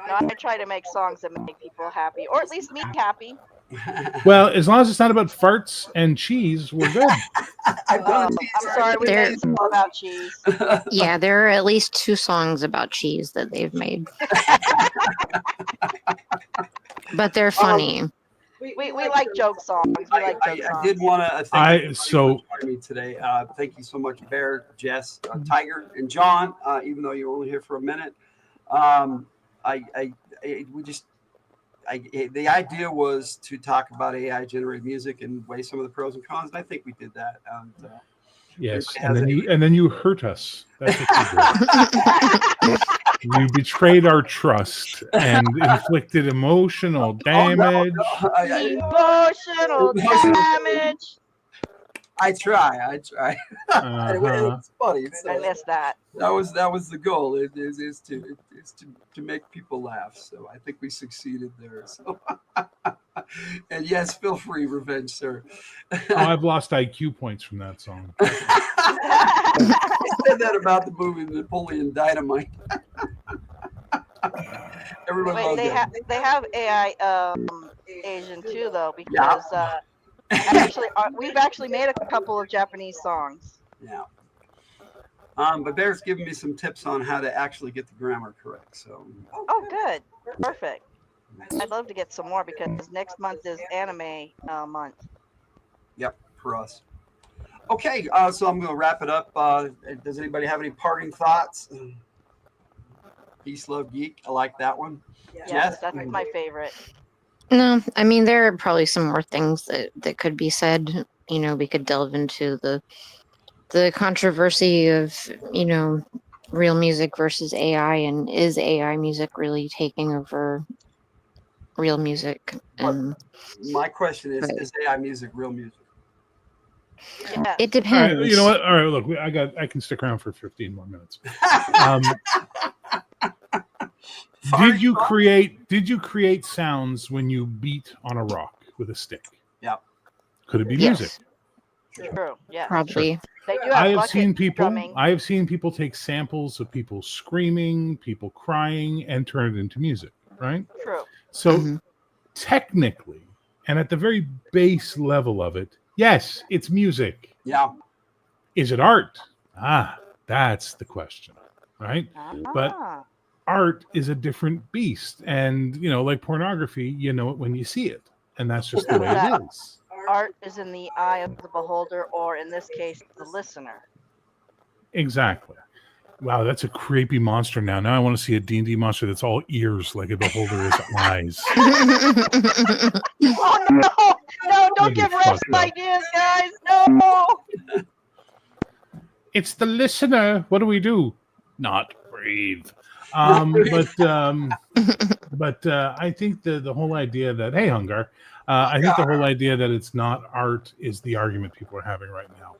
No, I try to make songs that make people happy, or at least me happy. Well, as long as it's not about farts and cheese, we're good. I'm sorry, we made some about cheese. Yeah, there are at least 2 songs about cheese that they've made. But they're funny. We like joke songs. We like joke songs. I did want to thank you so for joining me today. Thank you so much, Bear, Jess, Tiger, and John. Even though you're only here for a minute, the idea was to talk about AI generated music and weigh some of the pros and cons. And I think we did that. Yes, and then you hurt us. That's what you did. You betrayed our trust and inflicted emotional damage. Emotional damage. I try. It's funny. I missed that. That was the goal. It is to make people laugh. So I think we succeeded there. So and yes, feel free, revenge, sir. I've lost IQ points from that song. I said that about the movie Napoleon Dynamite. Everybody Wait, they have AI Asian too, though, because we've actually made a couple of Japanese songs. Yeah. But Bear's giving me some tips on how to actually get the grammar correct. So. Oh, good. Perfect. I'd love to get some more because next month is anime month. Yep, for us. Okay, so I'm going to wrap it up. Does anybody have any parting thoughts? Peace, love, geek. I like that one. Yes, that's my favorite. No, I mean, there are probably some more things that could be said. You know, we could delve into the controversy of, you know, real music versus AI, and is AI music really taking over real music? And my question is AI music real music? Yeah. It depends. All right, you know what? All right, look, I can stick around for 15 more minutes. Did you create sounds when you beat on a rock with a stick? Yeah. Could it be music? True. Yeah. Probably. They do have I have seen drumming. people take samples of people screaming, people crying, and turn it into music, right? True. So technically, and at the very base level of it, yes, it's music. Yeah. Is it art? That's the question, right? But art is a different beast, and like pornography, you know it when you see it, and that's just the way it is. Art is in the eye of the beholder, or in this case, the listener. Exactly. Wow, that's a creepy monster now. Now I want to see a D&D monster that's all ears like a beholder is eyes. Oh no! No, don't give Rex ideas, guys! No! It's the listener. What do we do? Not breathe. But I think the whole idea that, hey, Hungar, I think the whole idea that it's not art is the argument people are having right now.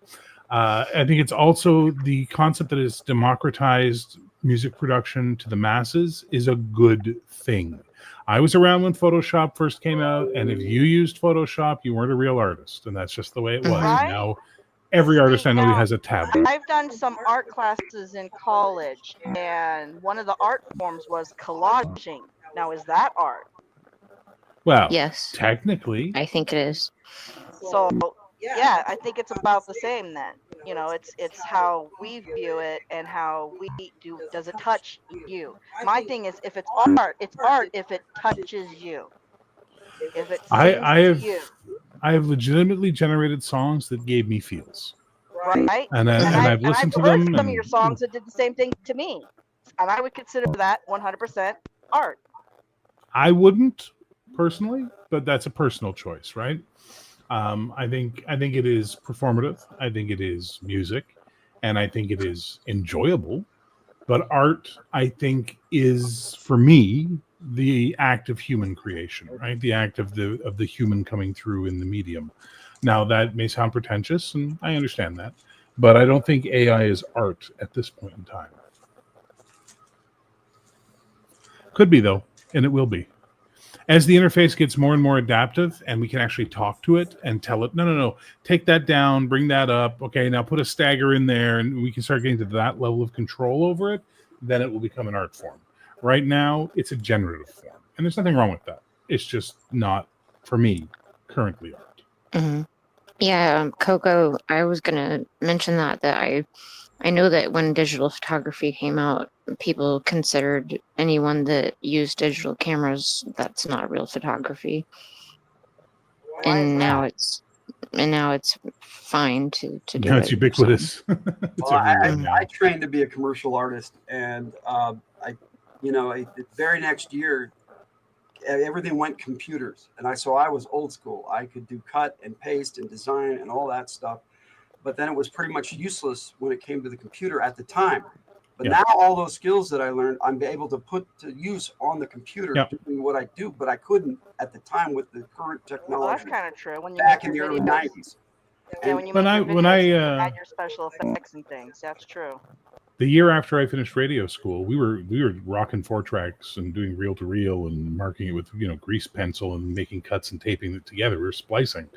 I think it's also the concept that it's democratized music production to the masses is a good thing. I was around when Photoshop first came out, and if you used Photoshop, you weren't a real artist, and that's just the way it was. Right? Now, every artist I know has a tablet. I've done some art classes in college, and one of the art forms was collaging. Now, is that art? Well, yes, technically, I think it is. So, yeah, I think it's about the same then. It's how we view it and how we do. Does it touch you? My thing is, if it's art if it touches you. If it sings to you. I have legitimately generated songs that gave me feels. Right. And I've listened to them. Some of your songs that did the same thing to me, and I would consider that 100% art. I wouldn't personally, but that's a personal choice, right? I think it is performative. I think it is music, and I think it is enjoyable. But art, I think, is for me the act of human creation, right? The act of the human coming through in the medium. Now that may sound pretentious, and I understand that, but I don't think AI is art at this point in time. Could be though, and it will be. As the interface gets more and more adaptive and we can actually talk to it and tell it, no, take that down, bring that up. Okay, now put a stagger in there, and we can start getting to that level of control over it, then it will become an art form. Right now, it's a generative form, and there's nothing wrong with that. It's just not, for me, currently art. Mm-hmm. Yeah, Coco, I was going to mention that I know that when digital photography came out, people considered anyone that used digital cameras, that's not real photography. And now it's fine to do now it's ubiquitous. I trained to be a commercial artist, and the very next year, everything went computers, and so I was old school. I could do cut and paste and design and all that stuff. But then it was pretty much useless when it came to the computer at the time. But now all those skills that I learned, I'm able to put to use on the computer doing what I do, but I couldn't at the time with the current technology. Well, that's kind of true. When you back in the early 90s. Yeah, when you add your special effects and things, that's true. The year after I finished radio school, we were rocking 4-tracks and doing reel-to-reel and marking it with grease pencil and making cuts and taping it together. We were splicing.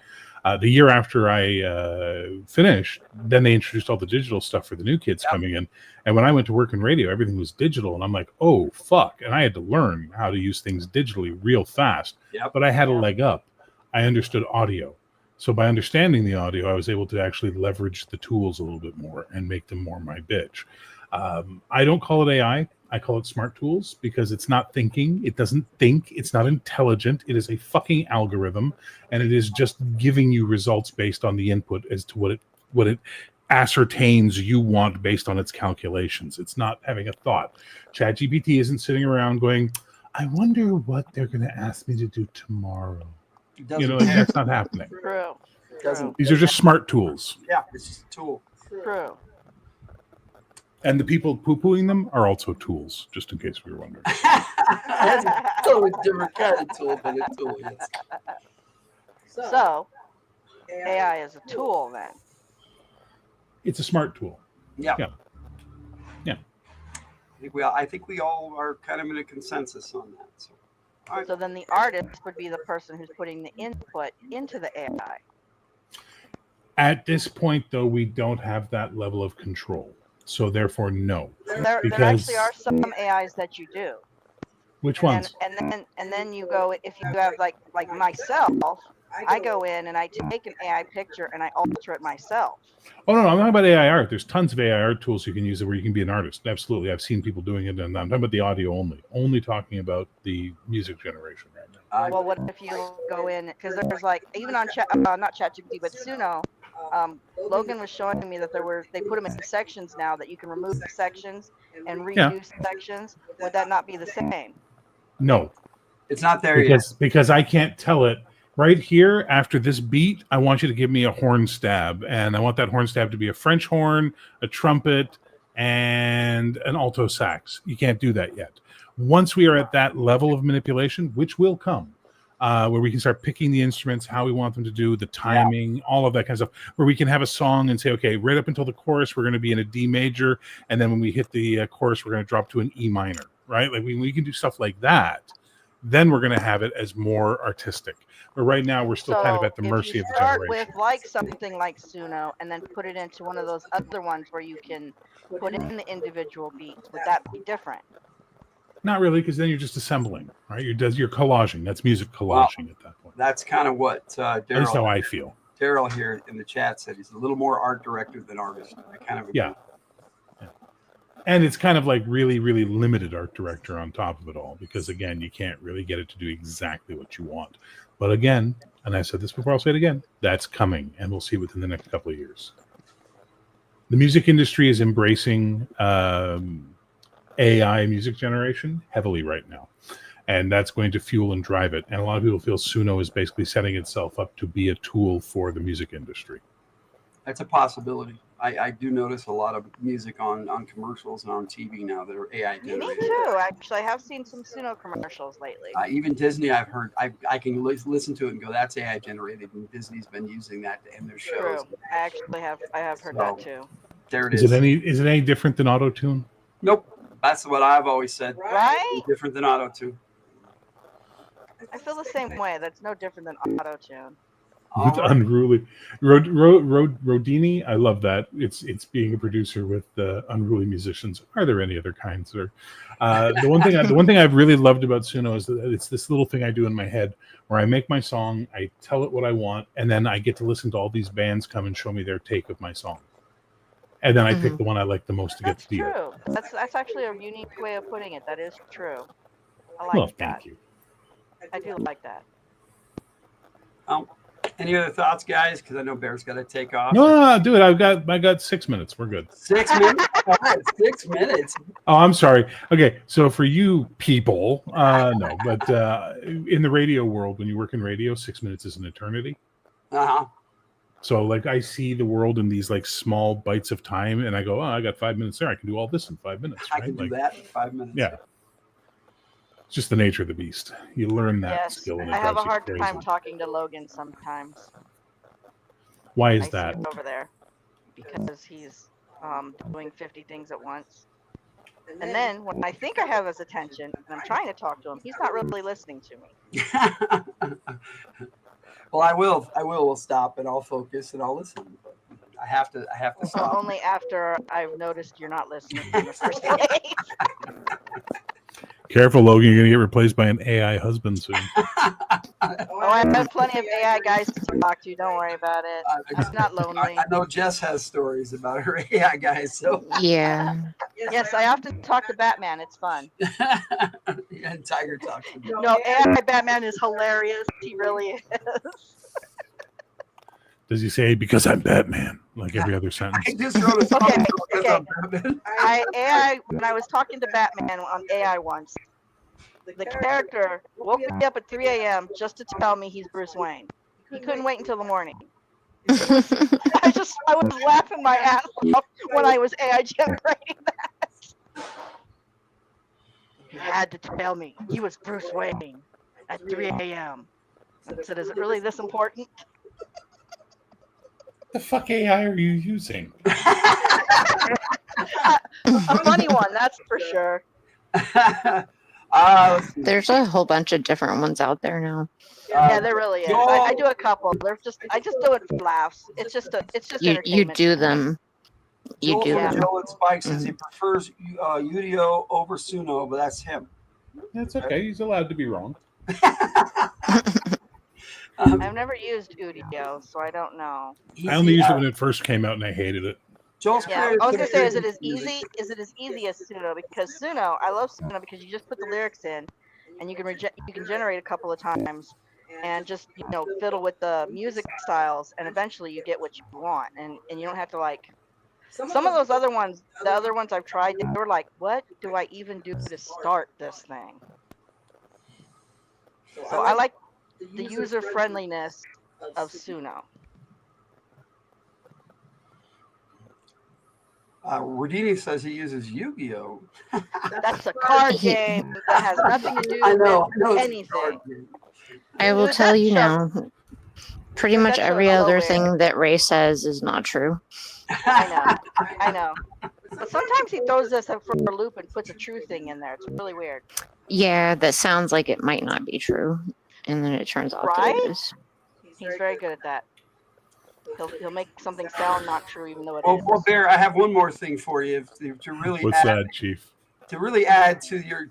The year after I finished, then they introduced all the digital stuff for the new kids coming in. And when I went to work in radio, everything was digital. And I'm like, oh, fuck. And I had to learn how to use things digitally real fast. But I had a leg up. I understood audio. So by understanding the audio, I was able to actually leverage the tools a little bit more and make them more my bitch. I don't call it AI. I call it smart tools because it's not thinking. It doesn't think. It's not intelligent. It is a fucking algorithm, and it is just giving you results based on the input as to what it ascertains you want based on its calculations. It's not having a thought. ChatGPT isn't sitting around going, I wonder what they're going to ask me to do tomorrow. That's not happening. True. These are just smart tools. Yeah, it's just a tool. True. And the people poo-pooing them are also tools, just in case we were wondering. That's a totally different kind of tool, but a tool, yes. So, AI is a tool then. It's a smart tool. Yeah. I think we all are kind of in a consensus on that. So then the artist would be the person who's putting the input into the AI. At this point, though, we don't have that level of control. So therefore, no. There actually are some AIs that you do. Which ones? And then you go, if you have like myself, I go in and I take an AI picture and I alter it myself. Oh no, I'm talking about AI art. There's tons of AI art tools you can use where you can be an artist. Absolutely, I've seen people doing it, and I'm talking about the audio only. Only talking about the music generation right now. Well, what if you go in, because there's like, even on not ChatGPT, but Suno, Logan was showing me that they put them in sections now that you can remove sections and redo sections. Would that not be the same? No, it's not there yet. Because I can't tell it. Right here, after this beat, I want you to give me a horn stab. And I want that horn stab to be a French horn, a trumpet, and an alto sax. You can't do that yet. Once we are at that level of manipulation, which will come, where we can start picking the instruments, how we want them to do, the timing, all of that kind of stuff, where we can have a song and say, okay, right up until the chorus, we're going to be in a D major. And then when we hit the chorus, we're going to drop to an E minor, right? Like we can do stuff like that. Then we're going to have it as more artistic. But right now, we're still kind of at the mercy of the generation. Start with like something like Suno, and then put it into one of those other ones where you can put in the individual beats. Would that be different? Not really, because then you're just assembling, right? You're collaging. That's music collaging at that point. That's kind of what Daryl. That's how I feel. Daryl here in the chat said he's a little more art director than artist. I kind of agree. Yeah. And it's kind of like really, really limited art director on top of it all, because again, you can't really get it to do exactly what you want. But again, and I said this before, I'll say it again, that's coming, and we'll see within the next couple of years. The music industry is embracing AI music generation heavily right now, and that's going to fuel and drive it. And a lot of people feel Suno is basically setting itself up to be a tool for the music industry. That's a possibility. I do notice a lot of music on commercials and on TV now that are AI generated. Me too. Actually, I have seen some Suno commercials lately. Even Disney, I've heard. I can listen to it and go, "That's AI generated." And Disney's been using that to end their shows. True. I have heard that too. There it is. Is it any different than auto-tune? Nope. That's what I've always said. Right? It's different than auto-tune. I feel the same way. That's no different than auto-tune. With unruly Rodini, I love that. It's being a producer with unruly musicians. Are there any other kinds? Or the one thing I've really loved about Suno is that it's this little thing I do in my head where I make my song, I tell it what I want, and then I get to listen to all these bands come and show me their take of my song, and then I pick the one I like the most to get to do it. True. That's actually a unique way of putting it. That is true. I like Well, that. thank you. I do like that. Any other thoughts, guys? Because I know Bear's got to take off. No, do it. I got 6 minutes. We're good. 6 minutes. 6 minutes. Oh, I'm sorry. Okay, so for you people, no, but in the radio world, when you work in radio, 6 minutes is an eternity. So like I see the world in these like small bites of time, and I go, oh, I got 5 minutes there. I can do all this in 5 minutes. I right? can do that in 5 minutes. Yeah. It's just the nature of the beast. You learn that skill. And I have a hard time talking to Logan sometimes. Why is that? Over there because he's doing 50 things at once. And then when I think I have his attention and I'm trying to talk to him, he's not really listening to me. Well, I will. We'll stop and I'll focus and I'll listen. But I have to stop. Only after I've noticed you're not listening in the first place. Careful, Logan. You're going to get replaced by an AI husband soon. I have plenty of AI guys to talk to. Don't worry about it. I'm not lonely. I know Jess has stories about her AI guys. So yeah. Yes, I often talk to Batman. It's fun. And Tiger talks to me. No, AI Batman is hilarious. He really is. Does he say, because I'm Batman, like every other sentence? I just wrote a song okay. When I was talking to Batman on AI once, the character woke me up at 3 a.m. just to tell me he's Bruce Wayne. He couldn't wait until the morning. I was laughing my ass off when I was AI generating that. He had to tell me he was Bruce Wayne at 3 a.m. I said, is it really this important? The fuck AI are you using? A funny one, that's for sure. There's a whole bunch of different ones out there now. Yeah, there really is. I do a couple. I just do it for laughs. It's just you do them. You do them. Joel Spike says he prefers Udio over Suno, but that's him. That's okay. He's allowed to be wrong. I've never used Udio, so I don't know. I only used it when it first came out, and I hated it. Yeah, I was gonna say, is it as easy? Is it as easy as Suno? Because Suno, I love Suno because you just put the lyrics in, and you can generate a couple of times, and just fiddle with the music styles, and eventually you get what you want, and you don't have to like. Some of those other ones, the other ones I've tried, they were like, what do I even do to start this thing? So I like the user friendliness of Suno. Rodini says he uses Yu-Gi-Oh. That's a card game that has nothing to do with anything. I will tell you now, pretty much every other thing that Ray says is not true. I know. But sometimes he throws us for a loop and puts a true thing in there. It's really weird. Yeah, that sounds like it might not be true, and then it turns out that it is. He's very good at that. He'll make something sound not true, even though it is. Well, Bear, I have one more thing for you to really. What's that, Chief? To really add to your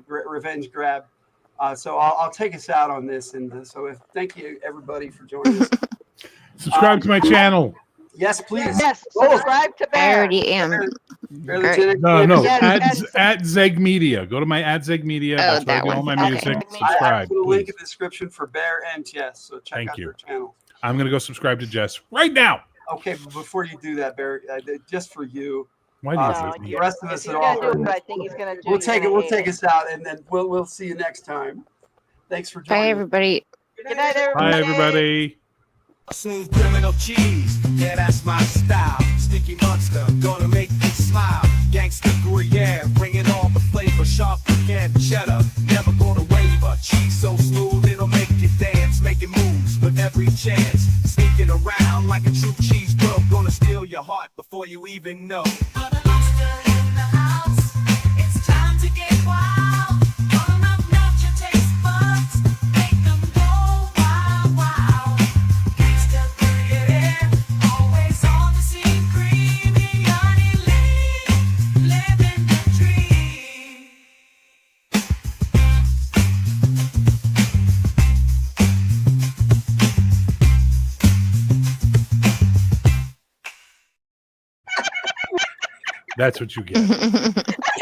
revenge grab. So I'll take us out on this, and thank you everybody for joining us. Subscribe to my channel. Yes, please. Yes, subscribe to Bear. I already am. No. At Zeg Media. Go to my at Zeg Media. That's where I do all my music. Subscribe. I put a link in the description for Bear and Jess, so check out their channel. I'm going to go subscribe to Jess right now. Okay, but before you do that, Bear, just for you. Why do you the rest of us at all? I think he's gonna do. We'll take us out, and then we'll see you next time. Thanks for joining. Bye, everybody. Good night, everybody. Bye, everybody. Smooth criminal cheese, yeah, that's my style. Sticky monster, gonna make you smile. Gangsta Gruyere, bringing all the flavor. Sharp again, cheddar, never gonna waver. Cheese so smooth, it'll make you dance. Making moves with every chance. Sneaking around like a true cheese bro. Gonna steal your heart before you even know. It's time to get wild. Burn up, melt your taste buds. Make them go wild, wild. Gangsta Gruyere, always on the scene. Creamy, honey, lean, living the dream. That's what you get.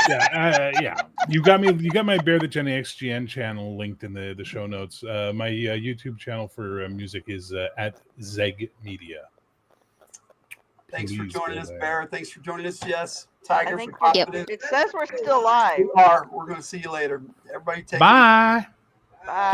Yeah. You got me. You got my Bear the Jenny XGN channel linked in the show notes. My YouTube channel for music is at Zeg Media. Thanks for joining us, Bear. Thanks for joining us, Jess. Tiger. It says we're still live. We are. We're going to see you later. Everybody take Bye. Bye.